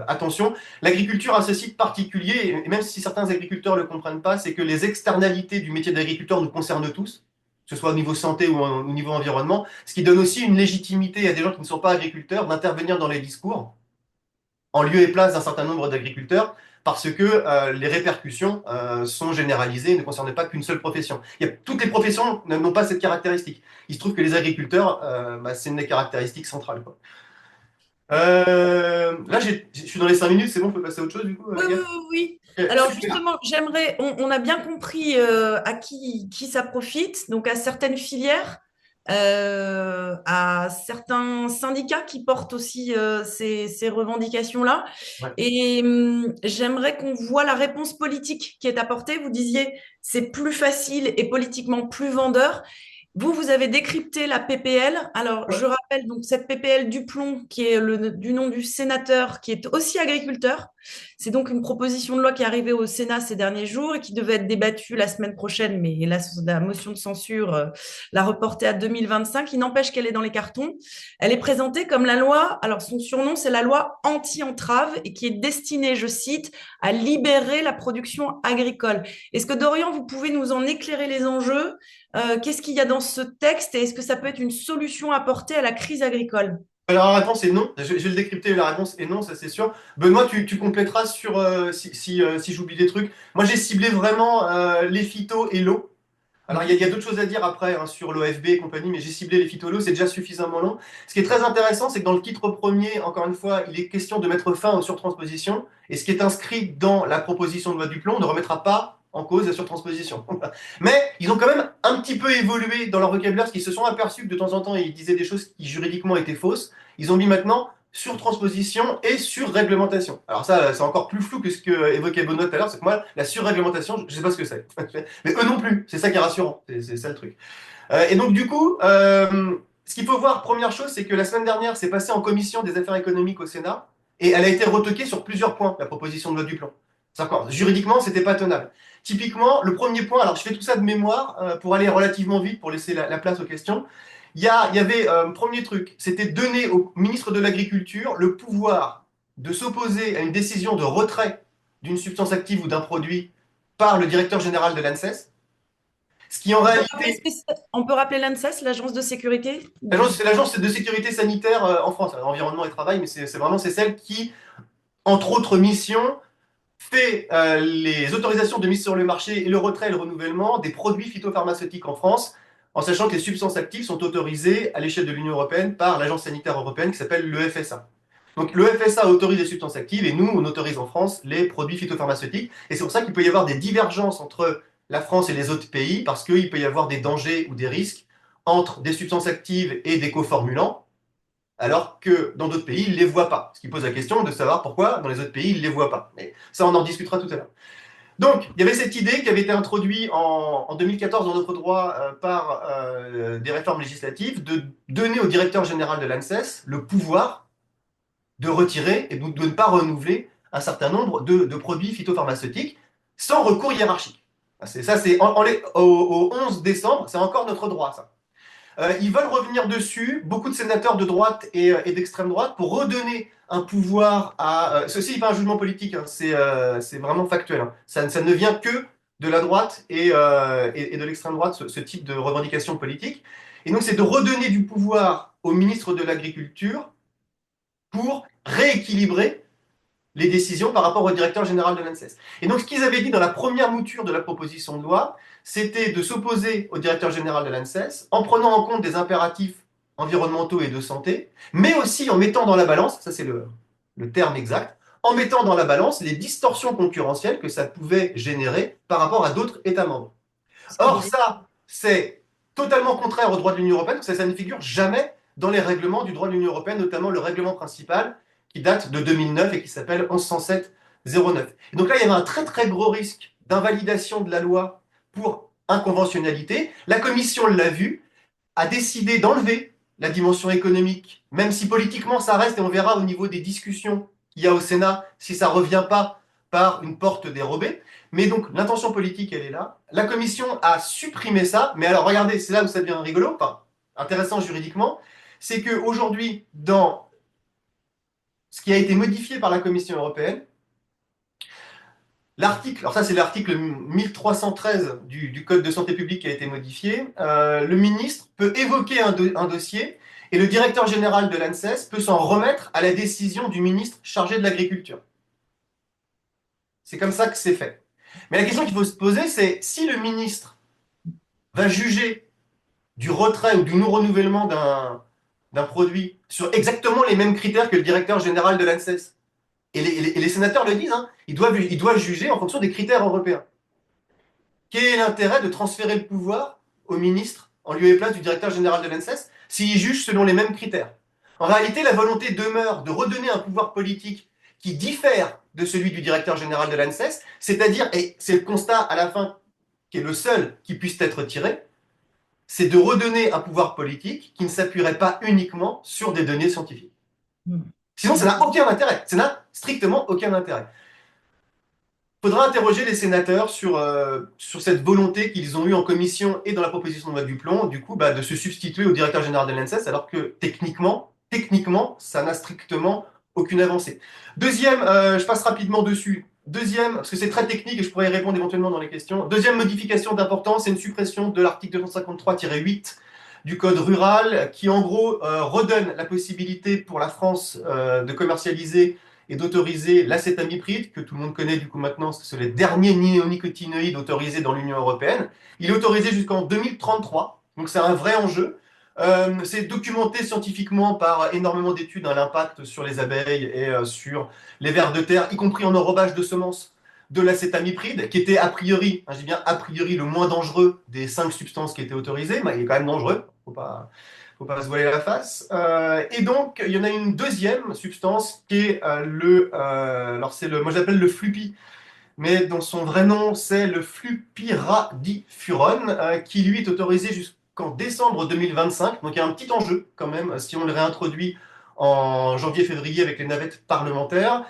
attention, l'agriculture a ce site particulier, et même si certains agriculteurs ne le comprennent pas, c'est que les externalités du métier d'agriculteur nous concernent tous, que ce soit au niveau santé ou au niveau environnement, ce qui donne aussi une légitimité à des gens qui ne sont pas agriculteurs d'intervenir dans les discours, en lieu et place d'un certain nombre d'agriculteurs, parce que les répercussions sont généralisées et ne concernent pas qu'une seule profession. Toutes les professions n'ont pas cette caractéristique. Il se trouve que les agriculteurs, c'est une des caractéristiques centrales, quoi. Là, je suis dans les 5 minutes, c'est bon, on peut passer à autre chose du coup, Oui, oui, Agathe. oui, oui. Ok, Alors super. justement, on a bien compris à qui ça profite, donc à certaines filières, à certains syndicats qui portent aussi ces revendications-là. Ouais. Et j'aimerais qu'on voit la réponse politique qui est apportée. Vous disiez, c'est plus facile et politiquement plus vendeur. Vous avez décrypté la PPL. Alors, Ouais. je rappelle donc cette PPL Duplomb, qui est du nom du sénateur, qui est aussi agriculteur, C'est donc une proposition de loi qui est arrivée au Sénat ces derniers jours et qui devait être débattue la semaine prochaine, mais la motion de censure l'a reportée à 2025. Il n'empêche qu'elle est dans les cartons. Elle est présentée comme la loi, alors son surnom, c'est la loi anti-entrave et qui est destinée, je cite, à libérer la production agricole. Est-ce que Dorian, vous pouvez nous en éclairer les enjeux? Qu'est-ce qu'il y a dans ce texte et est-ce que ça peut être une solution apportée à la crise agricole? Alors, la réponse est non. Je vais le décrypter, la réponse est non, ça c'est sûr. Benoît, tu compléteras sur si j'oublie des trucs. Moi, j'ai ciblé vraiment les phytos et l'eau. Alors, il y a d'autres choses à dire après hein, sur l'OFB et compagnie, mais j'ai ciblé les phytos et l'eau, c'est déjà suffisamment long. Ce qui est très intéressant, c'est que dans le titre premier, encore une fois, il est question de mettre fin aux surtranspositions. Et ce qui est inscrit dans la proposition de loi Duplon ne remettra pas en cause la surtransposition. Mais ils ont quand même un petit peu évolué dans leur vocabulaire, parce qu'ils se sont aperçus que de temps en temps, ils disaient des choses qui juridiquement étaient fausses. Ils ont mis maintenant surtransposition et surréglementation. Alors ça, c'est encore plus flou que ce que évoquait Benoît tout à l'heure, c'est que moi, la surréglementation, je ne sais pas ce que c'est. Mais eux non plus, c'est ça qui est rassurant, c'est ça le truc. Et donc du coup, ce qu'il faut voir, première chose, c'est que la semaine dernière, c'est passé en commission des affaires économiques au Sénat, et elle a été retoquée sur plusieurs points, la proposition de loi Duplon. Juridiquement, c'était pas tenable. Typiquement, le premier point, alors je fais tout ça de mémoire pour aller relativement vite, pour laisser la place aux questions. Il y avait premier truc, c'était donner au ministre de l'Agriculture le pouvoir de s'opposer à une décision de retrait d'une substance active ou d'un produit par le directeur général de l'ANSES, ce qui en réalité... On peut rappeler l'ANSES, l'Agence de sécurité? C'est l'agence de sécurité sanitaire en France, environnement et travail, mais c'est celle qui, entre autres missions, fait les autorisations de mise sur le marché et le retrait et le renouvellement des produits phytopharmaceutiques en France, en sachant que les substances actives sont autorisées à l'échelle de l'Union européenne par l'agence sanitaire européenne qui s'appelle le FSA. Donc le FSA autorise les substances actives et nous, on autorise en France les produits phytopharmaceutiques. Et c'est pour ça qu'il peut y avoir des divergences entre la France et les autres pays, parce qu'il peut y avoir des dangers ou des risques entre des substances actives et des coformulants, alors que dans d'autres pays, ils ne les voient pas. Ce qui pose la question de savoir pourquoi dans les autres pays, ils ne les voient pas. Mais ça, on en discutera tout à l'heure. Donc, il y avait cette idée qui avait été introduite en 2014 dans notre droit par des réformes législatives de donner au directeur général de l'ANSES le pouvoir de retirer et donc de ne pas renouveler un certain nombre de produits phytopharmaceutiques sans recours hiérarchique. Ça, c'est au 11 décembre, c'est encore notre droit, ça. Ils veulent revenir dessus, beaucoup de sénateurs de droite et d'extrême droite, pour redonner un pouvoir à... ceci n'est pas un jugement politique, hein, c'est vraiment factuel. Hein. Ça ne vient que de la droite et de l'extrême droite, ce type de revendication politique. Et donc c'est de redonner du pouvoir au ministre de l'Agriculture pour rééquilibrer les décisions par rapport au directeur général de l'ANSES. Et donc ce qu'ils avaient dit dans la première mouture de la proposition de loi, c'était de s'opposer au directeur général de l'ANSES en prenant en compte des impératifs environnementaux et de santé, mais aussi en mettant dans la balance, ça c'est le terme exact, en mettant dans la balance les distorsions concurrentielles que ça pouvait générer par rapport à d'autres États membres. Or ça, c'est totalement contraire au droit de l'Union européenne, parce que ça ne figure jamais dans les règlements du droit de l'Union européenne, notamment le règlement principal qui date de 2009 et qui s'appelle 1107-09. Et donc là, il y avait un très très gros risque d'invalidation de la loi pour inconventionnalité. La Commission l'a vu, a décidé d'enlever la dimension économique, même si politiquement ça reste, et on verra au niveau des discussions qu'il y a au Sénat si ça ne revient pas par une porte dérobée. Mais donc l'intention politique, elle est là. La Commission a supprimé ça, mais alors regardez, c'est là où ça devient rigolo, enfin intéressant juridiquement, c'est qu'aujourd'hui, dans ce qui a été modifié par la Commission européenne, l'article, alors ça c'est l'article 1313 du Code de santé publique qui a été modifié, le ministre peut évoquer un dossier et le directeur général de l'ANSES peut s'en remettre à la décision du ministre chargé de l'agriculture. C'est comme ça que c'est fait. Mais la question qu'il faut se poser, c'est si le ministre va juger du retrait ou du non-renouvellement d'un produit sur exactement les mêmes critères que le directeur général de l'ANSES, et les sénateurs le disent, hein, ils doivent juger en fonction des critères européens. Quel est l'intérêt de transférer le pouvoir au ministre en lieu et place du directeur général de l'ANSES s'il juge selon les mêmes critères? En réalité, la volonté demeure de redonner un pouvoir politique qui diffère de celui du directeur général de l'ANSES, c'est-à-dire, et c'est le constat à la fin qui est le seul qui puisse être tiré, c'est de redonner un pouvoir politique qui ne s'appuierait pas uniquement sur des données scientifiques. Sinon, ça n'a aucun intérêt. Ça n'a strictement aucun intérêt. faudra interroger les sénateurs sur cette volonté qu'ils ont eue en commission et dans la proposition de loi Duplon, du coup, bah, de se substituer au directeur général de l'ANSES, alors que techniquement, ça n'a strictement aucune avancée. Deuxième, je passe rapidement dessus. Deuxième, parce que c'est très technique et je pourrais y répondre éventuellement dans les questions. Deuxième modification d'importance, c'est une suppression de l'article 253-8 du Code rural qui, en gros, redonne la possibilité pour la France de commercialiser et d'autoriser l'acétamipride, que tout le monde connaît du coup maintenant, parce que c'est les derniers néonicotinoïdes autorisés dans l'Union européenne. Il est autorisé jusqu'en 2033, donc c'est un vrai enjeu. C'est documenté scientifiquement par énormément d'études, hein, l'impact sur les abeilles et sur les vers de terre, y compris en enrobage de semences de l'acétamipride, qui était a priori, hein, je dis bien a priori, le moins dangereux des 5 substances qui étaient autorisées, mais il est quand même dangereux, faut pas se voiler la face. Et donc, il y en a une deuxième substance qui est alors moi j'appelle le flupi, mais dont son vrai nom c'est le flupiradifurone, qui lui est autorisé jusqu'en décembre 2025. Donc il y a un petit enjeu quand même si on le réintroduit en janvier-février avec les navettes parlementaires.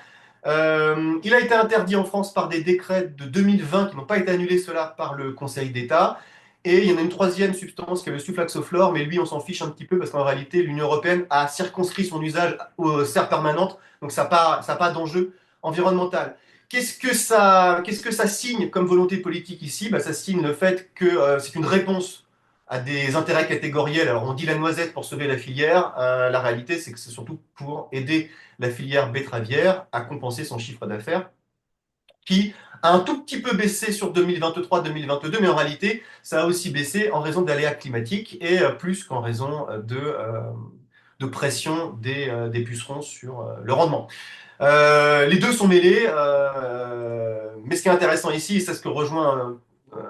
Il a été interdit en France par des décrets de 2020 qui n'ont pas été annulés, cela par le Conseil d'État. Et il y en a une troisième substance qui est le sulfaxoflore, mais lui, on s'en fiche un petit peu parce qu'en réalité, l'Union européenne a circonscrit son usage aux serres permanentes, donc ça n'a pas d'enjeu environnemental. Qu'est-ce que ça signe comme volonté politique ici? Bah, ça signe le fait que c'est une réponse à des intérêts catégoriels. Alors on dit la noisette pour sauver la filière, la réalité c'est que c'est surtout pour aider la filière betteravière à compenser son chiffre d'affaires qui a un tout petit peu baissé sur 2023-2022, mais en réalité, ça a aussi baissé en raison d'aléas climatiques et plus qu'en raison de pression des pucerons sur le rendement. Les deux sont mêlés, mais ce qui est intéressant ici, et c'est ce que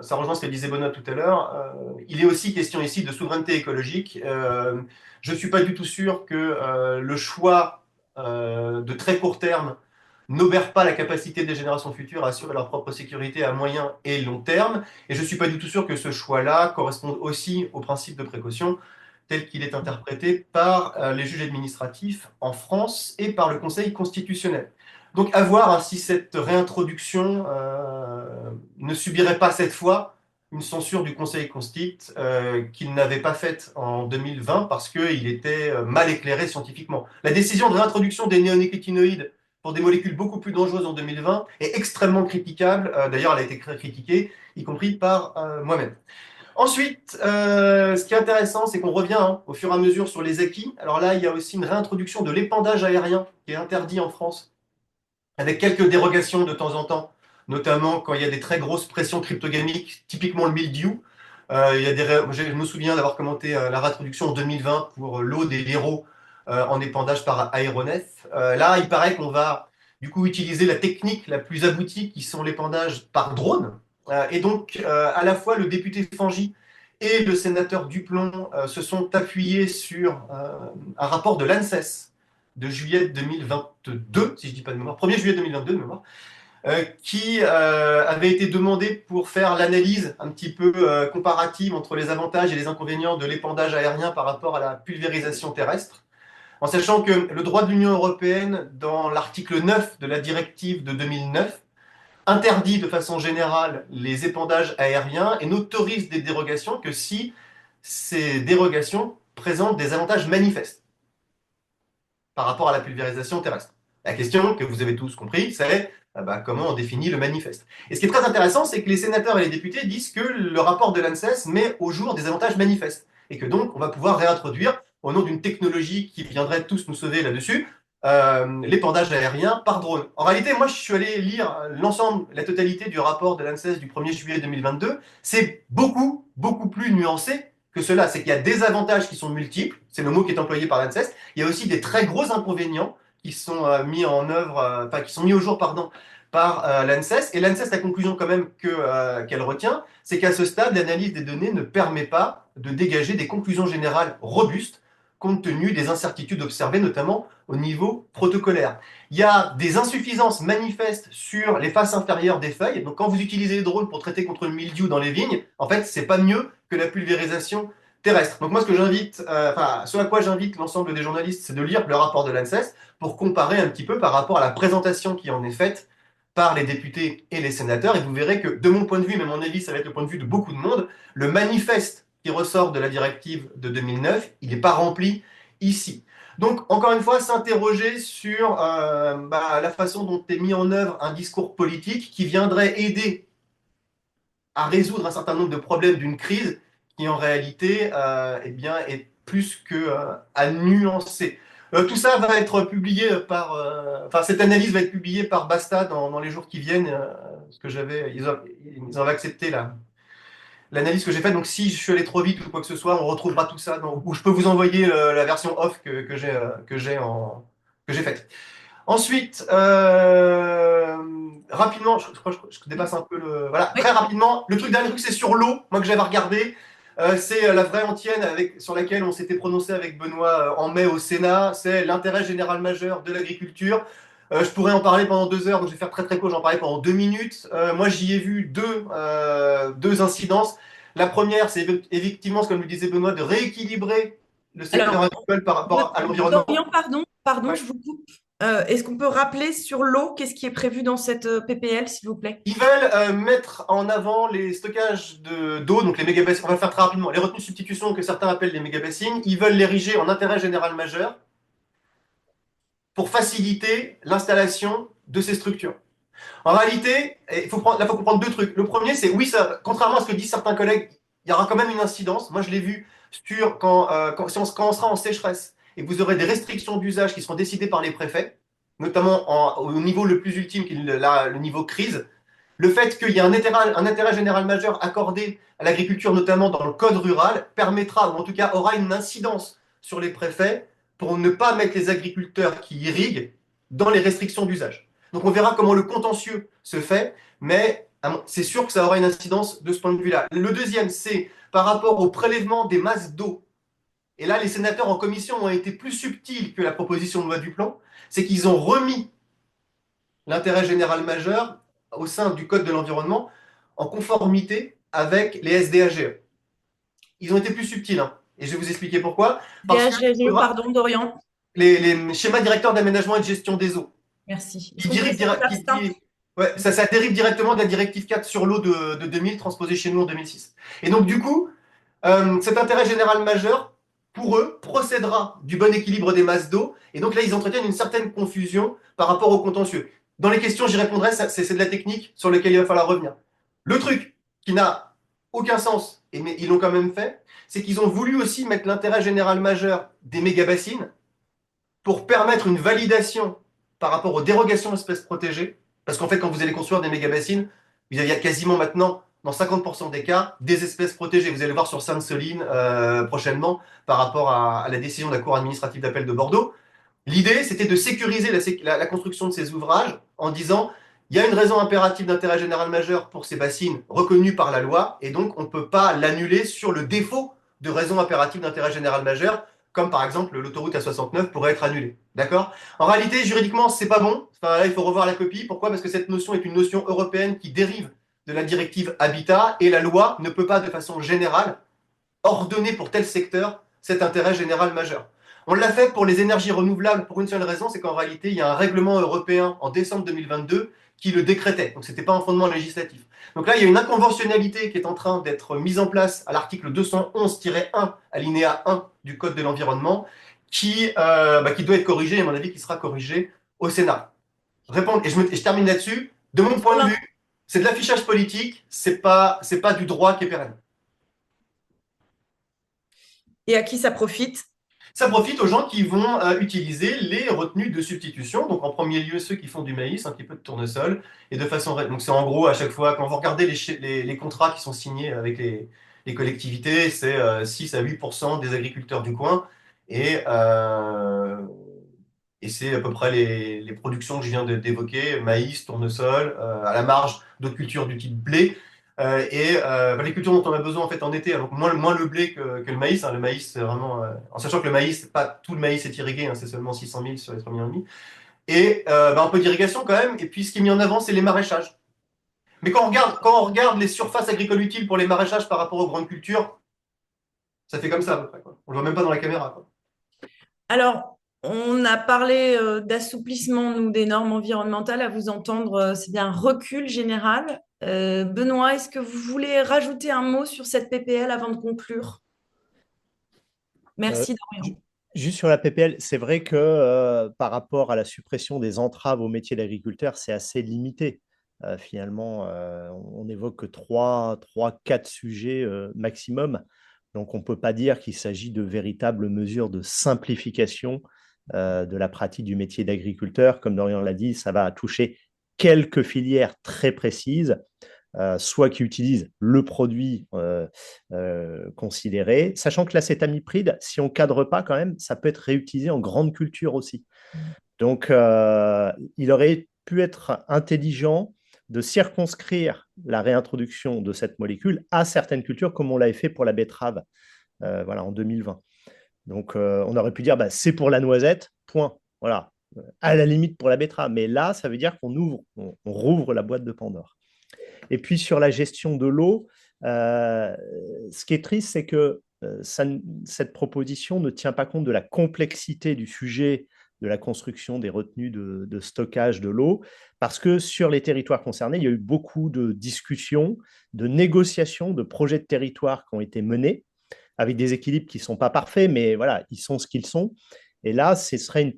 ça rejoint ce que disait Benoît tout à l'heure, il est aussi question ici de souveraineté écologique. Je ne suis pas du tout sûr que le choix de très court terme n'obère pas la capacité des générations futures à assurer leur propre sécurité à moyen et long terme. Et je ne suis pas du tout sûr que ce choix-là corresponde aussi au principe de précaution tel qu'il est interprété par les juges administratifs en France et par le Conseil constitutionnel. Donc à voir hein, si cette réintroduction ne subirait pas cette fois une censure du Conseil constit qu'il n'avait pas faite en 2020 parce qu'il était mal éclairé scientifiquement. La décision de réintroduction des néonicotinoïdes pour des molécules beaucoup plus dangereuses en 2020 est extrêmement critiquable. D'ailleurs, elle a été critiquée, y compris par moi-même. Ensuite, ce qui est intéressant, c'est qu'on revient hein, au fur et à mesure sur les acquis. Alors là, il y a aussi une réintroduction de l'épandage aérien qui est interdit en France, avec quelques dérogations de temps en temps, notamment quand il y a des très grosses pressions cryptogamiques, typiquement le mildiou. Je me souviens d'avoir commenté la réintroduction en 2020 pour l'eau des blaireaux en épandage par aéronef. Là, il paraît qu'on va du coup utiliser la technique la plus aboutie qui sont l'épandage par drone. Et donc, à la fois le député Fangy et le sénateur Duplon se sont appuyés sur un rapport de l'ANSES de juillet 2022, si je ne dis pas de mémoire, 1er juillet 2022 de mémoire, qui avait été demandé pour faire l'analyse un petit peu comparative entre les avantages et les inconvénients de l'épandage aérien par rapport à la pulvérisation terrestre, en sachant que le droit de l'Union européenne, dans l'article 9 de la directive de 2009, interdit de façon générale les épandages aériens et n'autorise des dérogations que si ces dérogations présentent des avantages manifestes par rapport à la pulvérisation terrestre. La question que vous avez tous compris, c'est comment on définit le manifeste. Et ce qui est très intéressant, c'est que les sénateurs et les députés disent que le rapport de l'ANSES met au jour des avantages manifestes et que donc on va pouvoir réintroduire, au nom d'une technologie qui viendrait tous nous sauver là-dessus, l'épandage aérien par drone. En réalité, moi, je suis allé lire l'ensemble, la totalité du rapport de l'ANSES du 1er juillet 2022. C'est beaucoup, beaucoup plus nuancé que cela. C'est qu'il y a des avantages qui sont multiples, c'est le mot qui est employé par l'ANSES. Il y a aussi des très gros inconvénients qui sont mis en œuvre, qui sont mis au jour, pardon, par l'ANSES. Et l'ANSES, la conclusion quand même qu'elle retient, c'est qu'à ce stade, l'analyse des données ne permet pas de dégager des conclusions générales robustes compte tenu des incertitudes observées, notamment au niveau protocolaire. Il y a des insuffisances manifestes sur les faces inférieures des feuilles. Donc, quand vous utilisez les drones pour traiter contre le mildiou dans les vignes, en fait, c'est pas mieux que la pulvérisation terrestre. Donc, moi, ce à quoi j'invite l'ensemble des journalistes, c'est de lire le rapport de l'ANSES pour comparer un petit peu par rapport à la présentation qui en est faite par les députés et les sénateurs. Et vous verrez que, de mon point de vue, mais à mon avis, ça va être le point de vue de beaucoup de monde, le manifeste qui ressort de la directive de 2009, il n'est pas rempli ici. Donc, encore une fois, s'interroger sur la façon dont est mis en œuvre un discours politique qui viendrait aider à résoudre un certain nombre de problèmes d'une crise qui, en réalité, eh bien, est plus que à nuancer. Tout ça va être publié par, enfin, cette analyse va être publiée par Basta dans les jours qui viennent, parce que ils ont accepté l'analyse que j'ai faite. Donc, si je suis allé trop vite ou quoi que ce soit, on retrouvera tout ça, ou je peux vous envoyer la version off que j'ai faite. Ensuite, rapidement, je crois que je dépasse un peu le. Voilà, Oui. très rapidement, le dernier truc, c'est sur l'eau, moi que j'avais regardé. C'est la vraie antienne sur laquelle on s'était prononcé avec Benoît en mai au Sénat. C'est l'intérêt général majeur de l'agriculture. Je pourrais en parler pendant 2 heures, donc je vais faire très très court, j'en parlais pendant 2 minutes. Moi, j'y ai vu deux incidences. La première, c'est effectivement, comme le disait Benoît, de rééquilibrer le secteur Alors, agricole par rapport à l'environnement. Dorian, pardon, Ouais. je vous coupe. Est-ce qu'on peut rappeler sur l'eau, qu'est-ce qui est prévu dans cette PPL, s'il vous plaît? Ils veulent mettre en avant les stockages d'eau, donc les mégabassines. On va le faire très rapidement. Les retenues de substitution que certains appellent les mégabassines, ils veulent l'ériger en intérêt général majeur pour faciliter l'installation de ces structures. En réalité, il faut comprendre deux trucs. Le premier, c'est oui, ça, contrairement à ce que disent certains collègues, il y aura quand même une incidence. Moi, je l'ai vu sur quand on sera en sécheresse et que vous aurez des restrictions d'usage qui seront décidées par les préfets, notamment au niveau le plus ultime, qui est le niveau crise. Le fait qu'il y ait un intérêt général majeur accordé à l'agriculture, notamment dans le code rural, permettra, ou en tout cas aura une incidence sur les préfets pour ne pas mettre les agriculteurs qui irriguent dans les restrictions d'usage. Donc on verra comment le contentieux se fait, mais c'est sûr que ça aura une incidence de ce point de vue-là. Le deuxième, c'est par rapport au prélèvement des masses d'eau. Et là, les sénateurs en commission ont été plus subtils que la proposition de loi du plan, c'est qu'ils ont remis l'intérêt général majeur au sein du Code de l'environnement en conformité avec les SDAGE. Ils ont été plus subtils, hein, et je vais vous expliquer pourquoi. Parce que Pardon, Dorian. les schémas directeurs d'aménagement et de gestion des eaux, Merci. ça dérive directement de la directive 4 sur l'eau de 2000, transposée chez nous en 2006. Et donc, du coup, cet intérêt général majeur, pour eux, procédera du bon équilibre des masses d'eau. Et donc là, ils entretiennent une certaine confusion par rapport au contentieux. Dans les questions, j'y répondrai, c'est de la technique sur laquelle il va falloir revenir. Le truc qui n'a aucun sens, mais ils l'ont quand même fait, c'est qu'ils ont voulu aussi mettre l'intérêt général majeur des méga-bassines pour permettre une validation par rapport aux dérogations espèces protégées. Parce qu'en fait, quand vous allez construire des méga-bassines, il y a quasiment maintenant, dans 50% des cas, des espèces protégées. Vous allez voir sur Sainte-Soline prochainement par rapport à la décision de la Cour administrative d'appel de Bordeaux. L'idée, c'était de sécuriser la construction de ces ouvrages en disant il y a une raison impérative d'intérêt général majeur pour ces bassines reconnues par la loi, et donc on ne peut pas l'annuler sur le défaut de raison impérative d'intérêt général majeur, comme par exemple l'autoroute A69 pourrait être annulée. D'accord? En réalité, juridiquement, c'est pas bon. Enfin, là, il faut revoir la copie. Pourquoi? Parce que cette notion est une notion européenne qui dérive de la directive Habitat, et la loi ne peut pas, de façon générale, ordonner pour tel secteur cet intérêt général majeur. On l'a fait pour les énergies renouvelables pour une seule raison, c'est qu'en réalité, il y a un règlement européen en décembre 2022 qui le décrétait. Donc, ce n'était pas un fondement législatif. Donc là, il y a une inconventionnalité qui est en train d'être mise en place à l'article 211-1, alinéa 1 du Code de l'environnement, qui doit être corrigée, et à mon avis, qui sera corrigée au Sénat. Je termine là-dessus. De mon point de vue, c'est de l'affichage politique, c'est pas du droit qui est pérenne. Et à qui ça profite? Ça profite aux gens qui vont utiliser les retenues de substitution. Donc, en premier lieu, ceux qui font du maïs, un petit peu de tournesol. Et de façon. Donc, c'est en gros, à chaque fois, quand vous regardez les contrats qui sont signés avec les collectivités, c'est 6 à 8% des agriculteurs du coin. Et c'est à peu près les productions que je viens d'évoquer, maïs, tournesol, à la marge d'autres cultures du type blé. Les cultures dont on a besoin en fait en été, donc moins le blé que le maïs. Hein. Le maïs, c'est vraiment. En sachant que le maïs, pas tout le maïs est irrigué, hein, c'est seulement 600 000 sur les 3,5 millions. Et un peu d'irrigation quand même. Et puis ce qui est mis en avant, c'est les maraîchages. Mais quand on regarde les surfaces agricoles utiles pour les maraîchages par rapport aux grandes cultures, ça fait comme ça à peu près. Quoi. On le voit même pas dans la caméra. Quoi. Alors, On a parlé d'assouplissement, nous, des normes environnementales. À vous entendre, c'est bien un recul général. Benoît, est-ce que vous voulez rajouter un mot sur cette PPL avant de conclure? Euh, Merci, ju- Dorian. Juste sur la PPL, c'est vrai que par rapport à la suppression des entraves au métier d'agriculteur, c'est assez limité. Finalement, on évoque que trois, quatre sujets maximum. Donc, on ne peut pas dire qu'il s'agit de véritables mesures de simplification de la pratique du métier d'agriculteur. Comme Dorian l'a dit, ça va toucher quelques filières très précises, soit qui utilisent le produit considéré, sachant que l'acétamipride, si on ne cadre pas quand même, ça peut être réutilisé en grande culture aussi. Donc, il aurait pu être intelligent de circonscrire la réintroduction de cette molécule à certaines cultures, comme on l'avait fait pour la betterave voilà, en 2020. Donc, on aurait pu dire, bah, c'est pour la noisette, point. Voilà, à la limite pour la betterave. Mais là, ça veut dire qu'on ouvre, on rouvre la boîte de Pandore. Et puis sur la gestion de l'eau, ce qui est triste, c'est que cette proposition ne tient pas compte de la complexité du sujet de la construction des retenues de stockage de l'eau, parce que sur les territoires concernés, il y a eu beaucoup de discussions, de négociations, de projets de territoire qui ont été menés, avec des équilibres qui ne sont pas parfaits, mais voilà, ils sont ce qu'ils sont. Et là, ce serait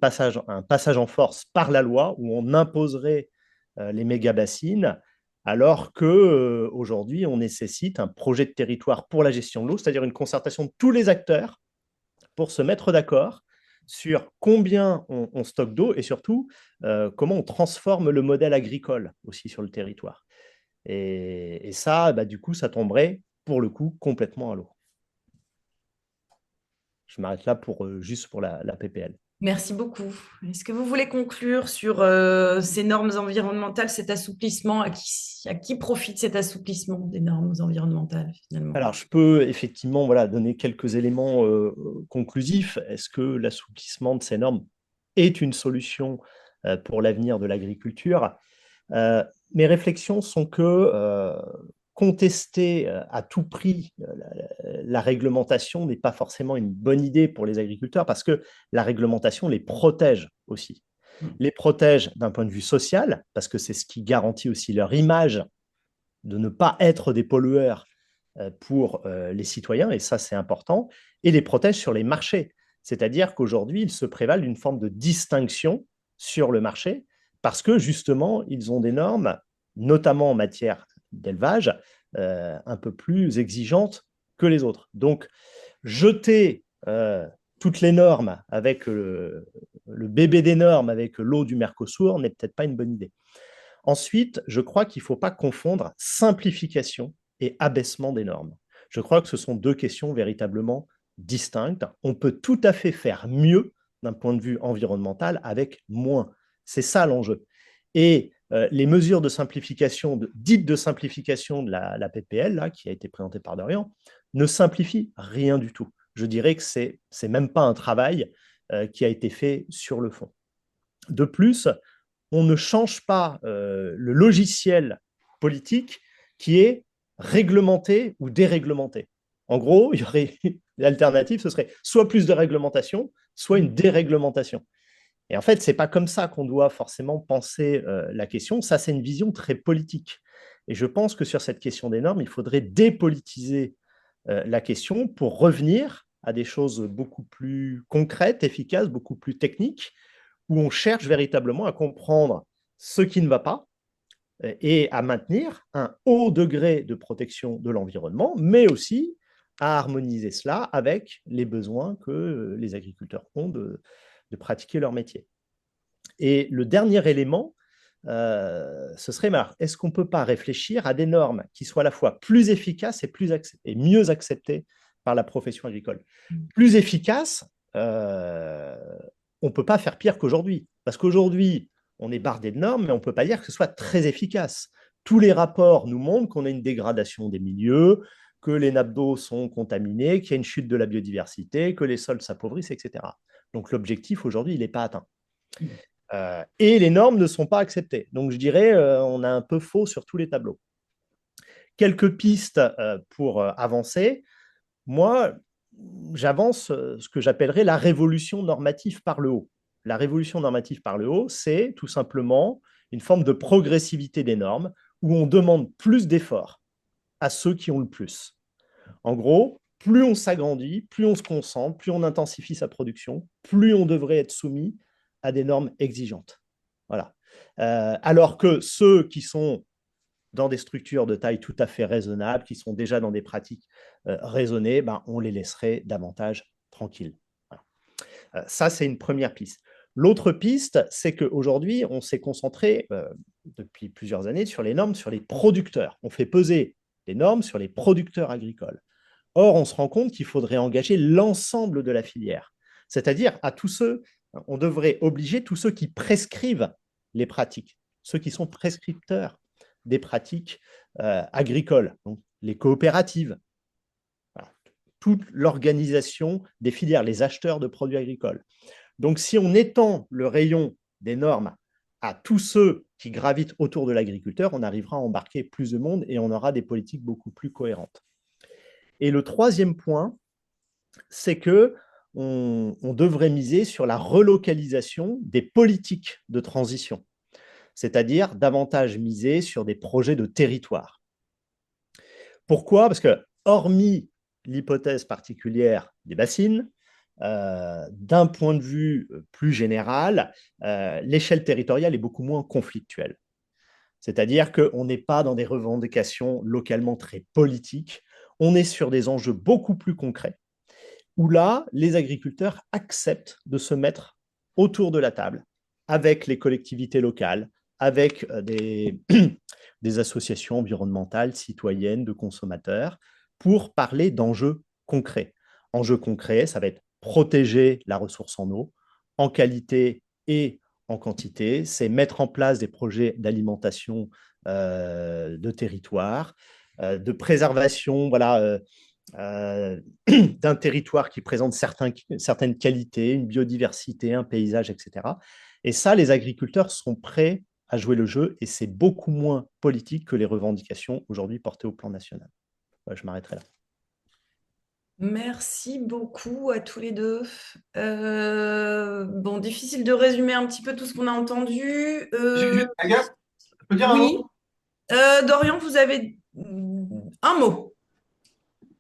un passage en force par la loi où on imposerait les méga-bassines, alors qu'aujourd'hui, on nécessite un projet de territoire pour la gestion de l'eau, c'est-à-dire une concertation de tous les acteurs pour se mettre d'accord sur combien on stocke d'eau et surtout comment on transforme le modèle agricole aussi sur le territoire. Et ça, bah, du coup, ça tomberait pour le coup complètement à l'eau. Je m'arrête là juste pour la PPL. Merci beaucoup. Est-ce que vous voulez conclure sur ces normes environnementales, cet assouplissement, à qui profite cet assouplissement des normes environnementales finalement? Alors, je peux effectivement voilà, donner quelques éléments conclusifs. Est-ce que l'assouplissement de ces normes est une solution pour l'avenir de l'agriculture? Mes réflexions sont que contester à tout prix la réglementation n'est pas forcément une bonne idée pour les agriculteurs parce que la réglementation les protège aussi. Les protège d'un point de vue social parce que c'est ce qui garantit aussi leur image de ne pas être des pollueurs pour les citoyens, et ça c'est important, et les protège sur les marchés. C'est-à-dire qu'aujourd'hui, ils se prévalent d'une forme de distinction sur le marché parce que justement, ils ont des normes, notamment en matière d'élevage, un peu plus exigeantes que les autres. Donc, jeter toutes les normes avec le bébé des normes, avec l'eau du Mercosur, n'est peut-être pas une bonne idée. Ensuite, je crois qu'il ne faut pas confondre simplification et abaissement des normes. Je crois que ce sont deux questions véritablement distinctes. On peut tout à fait faire mieux d'un point de vue environnemental avec moins. C'est ça l'enjeu. Et les mesures de simplification, dites de simplification de la PPL, là, qui a été présentée par Dorian, ne simplifient rien du tout. Je dirais que ce n'est même pas un travail qui a été fait sur le fond. De plus, on ne change pas le logiciel politique qui est réglementé ou déréglementé. En gros, il y aurait l'alternative, ce serait soit plus de réglementation, soit une déréglementation. Et en fait, ce n'est pas comme ça qu'on doit forcément penser la question. Ça, c'est une vision très politique. Et je pense que sur cette question des normes, il faudrait dépolitiser la question pour revenir à des choses beaucoup plus concrètes, efficaces, beaucoup plus techniques, où on cherche véritablement à comprendre ce qui ne va pas et à maintenir un haut degré de protection de l'environnement, mais aussi à harmoniser cela avec les besoins que les agriculteurs ont de pratiquer leur métier. Et le dernier élément, ce serait, est-ce qu'on ne peut pas réfléchir à des normes qui soient à la fois plus efficaces et mieux acceptées par la profession agricole? Plus efficaces, on ne peut pas faire pire qu'aujourd'hui. Parce qu'aujourd'hui, on est bardé de normes, mais on ne peut pas dire que ce soit très efficace. Tous les rapports nous montrent qu'on a une dégradation des milieux, que les nappes d'eau sont contaminées, qu'il y a une chute de la biodiversité, que les sols s'appauvrissent, etc. Donc l'objectif aujourd'hui, il n'est pas atteint. Et les normes ne sont pas acceptées. Donc je dirais, on a un peu faux sur tous les tableaux. Quelques pistes pour avancer. Moi, j'avance ce que j'appellerais la révolution normative par le haut. La révolution normative par le haut, c'est tout simplement une forme de progressivité des normes où on demande plus d'efforts à ceux qui ont le plus. En gros, plus on s'agrandit, plus on se concentre, plus on intensifie sa production, plus on devrait être soumis à des normes exigeantes. Voilà. Alors que ceux qui sont dans des structures de taille tout à fait raisonnables, qui sont déjà dans des pratiques raisonnées, ben, on les laisserait davantage tranquilles. Voilà. Ça, c'est une première piste. L'autre piste, c'est qu'aujourd'hui, on s'est concentré depuis plusieurs années sur les normes, sur les producteurs. On fait peser les normes sur les producteurs agricoles. Or, on se rend compte qu'il faudrait engager l'ensemble de la filière, c'est-à-dire à tous ceux, on devrait obliger tous ceux qui prescrivent les pratiques, ceux qui sont prescripteurs des pratiques agricoles, donc les coopératives, voilà, toute l'organisation des filières, les acheteurs de produits agricoles. Donc, si on étend le rayon des normes à tous ceux qui gravitent autour de l'agriculteur, on arrivera à embarquer plus de monde et on aura des politiques beaucoup plus cohérentes. Et le troisième point, c'est que on devrait miser sur la relocalisation des politiques de transition, c'est-à-dire davantage miser sur des projets de territoire. Pourquoi? Parce que, hormis l'hypothèse particulière des bassines, d'un point de vue plus général, l'échelle territoriale est beaucoup moins conflictuelle. C'est-à-dire qu'on n'est pas dans des revendications localement très politiques, on est sur des enjeux beaucoup plus concrets, où là, les agriculteurs acceptent de se mettre autour de la table avec les collectivités locales, avec des associations environnementales, citoyennes, de consommateurs, pour parler d'enjeux concrets. Enjeux concrets, ça va être protéger la ressource en eau, en qualité et en quantité, c'est mettre en place des projets d'alimentation de territoire, de préservation, voilà, d'un territoire qui présente certaines qualités, une biodiversité, un paysage, etc. Et ça, les agriculteurs sont prêts à jouer le jeu et c'est beaucoup moins politique que les revendications aujourd'hui portées au plan national. Ouais, je m'arrêterai là. Merci beaucoup à tous les deux. Bon, difficile de résumer un petit peu tout ce qu'on a entendu. Agathe, je peux dire un Oui, mot? Dorian, vous avez un mot.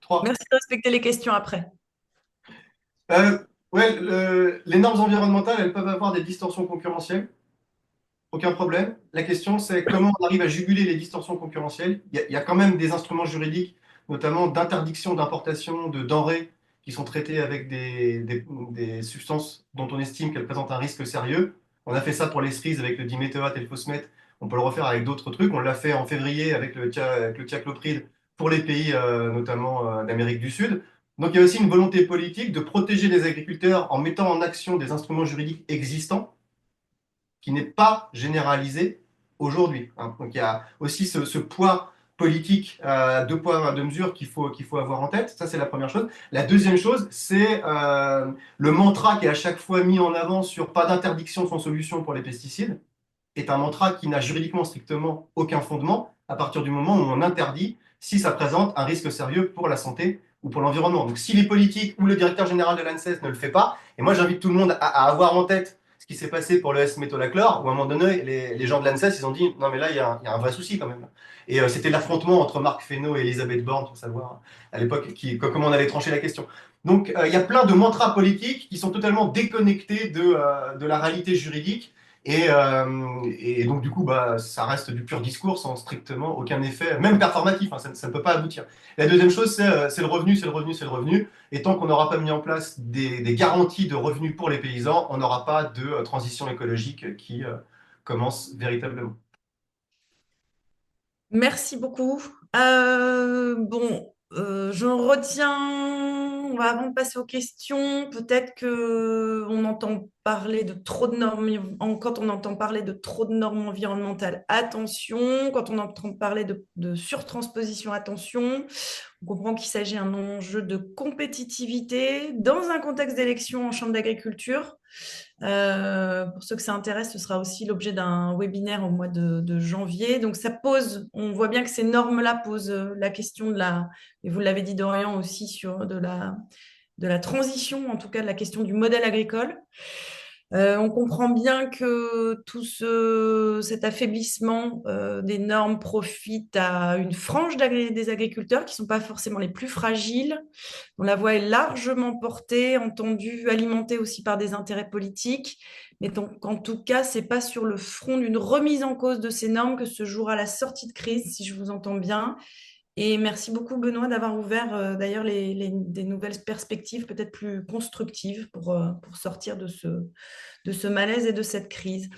3. Merci de respecter les questions après. Ouais, les normes environnementales, elles peuvent avoir des distorsions concurrentielles. Aucun problème. La question, c'est comment on arrive à juguler les distorsions concurrentielles. Il y a quand même des instruments juridiques, notamment d'interdiction d'importation de denrées qui sont traitées avec des substances dont on estime qu'elles présentent un risque sérieux. On a fait ça pour les cerises avec le diméthoate et le phosphète. On peut le refaire avec d'autres trucs. On l'a fait en février avec le thiaclopride pour les pays, notamment d'Amérique du Sud. Donc il y a aussi une volonté politique de protéger les agriculteurs en mettant en action des instruments juridiques existants qui n'est pas généralisé aujourd'hui. Hein. Donc il y a aussi ce poids politique, deux poids, deux mesures qu'il faut avoir en tête. Ça, c'est la première chose. La deuxième chose, c'est le mantra qui est à chaque fois mis en avant sur pas d'interdiction sans solution pour les pesticides, est un mantra qui n'a juridiquement strictement aucun fondement à partir du moment où on interdit si ça présente un risque sérieux pour la santé ou pour l'environnement. Donc si les politiques ou le directeur général de l'ANSES ne le fait pas, et moi j'invite tout le monde à avoir en tête ce qui s'est passé pour le S-métolachlore, où à un moment donné, les gens de l'ANSES, ils ont dit, non mais là, il y a un vrai souci quand même. Et c'était l'affrontement entre Marc Fesneau et Elisabeth Borne, pour savoir à l'époque comment on allait trancher la question. Donc il y a plein de mantras politiques qui sont totalement déconnectés de la réalité juridique et donc, du coup, bah, ça reste du pur discours sans strictement aucun effet, même performatif, hein, ça ne peut pas aboutir. La deuxième chose, c'est le revenu, c'est le revenu, c'est le revenu. Et tant qu'on n'aura pas mis en place des garanties de revenus pour les paysans, on n'aura pas de transition écologique qui commence véritablement. Merci beaucoup. Bon, j'en retiens, avant de passer aux questions, peut-être que on entend parler de trop de normes, quand on entend parler de trop de normes environnementales, attention, quand on entend parler de surtransposition, attention. On comprend qu'il s'agit d'un enjeu de compétitivité dans un contexte d'élection en chambre d'agriculture. Pour ceux que ça intéresse, ce sera aussi l'objet d'un webinaire au mois de janvier. Donc ça pose, on voit bien que ces normes-là posent la question et vous l'avez dit Dorian aussi, sur la transition, en tout cas de la question du modèle agricole. On comprend bien que tout cet affaiblissement des normes profite à une frange des agriculteurs qui ne sont pas forcément les plus fragiles, dont la voix est largement portée, entendue, alimentée aussi par des intérêts politiques. Mais donc, en tout cas, ce n'est pas sur le front d'une remise en cause de ces normes que se jouera la sortie de crise, si je vous entends bien. Et merci beaucoup, Benoît, d'avoir ouvert d'ailleurs des nouvelles perspectives peut-être plus constructives pour sortir de ce malaise et de cette crise.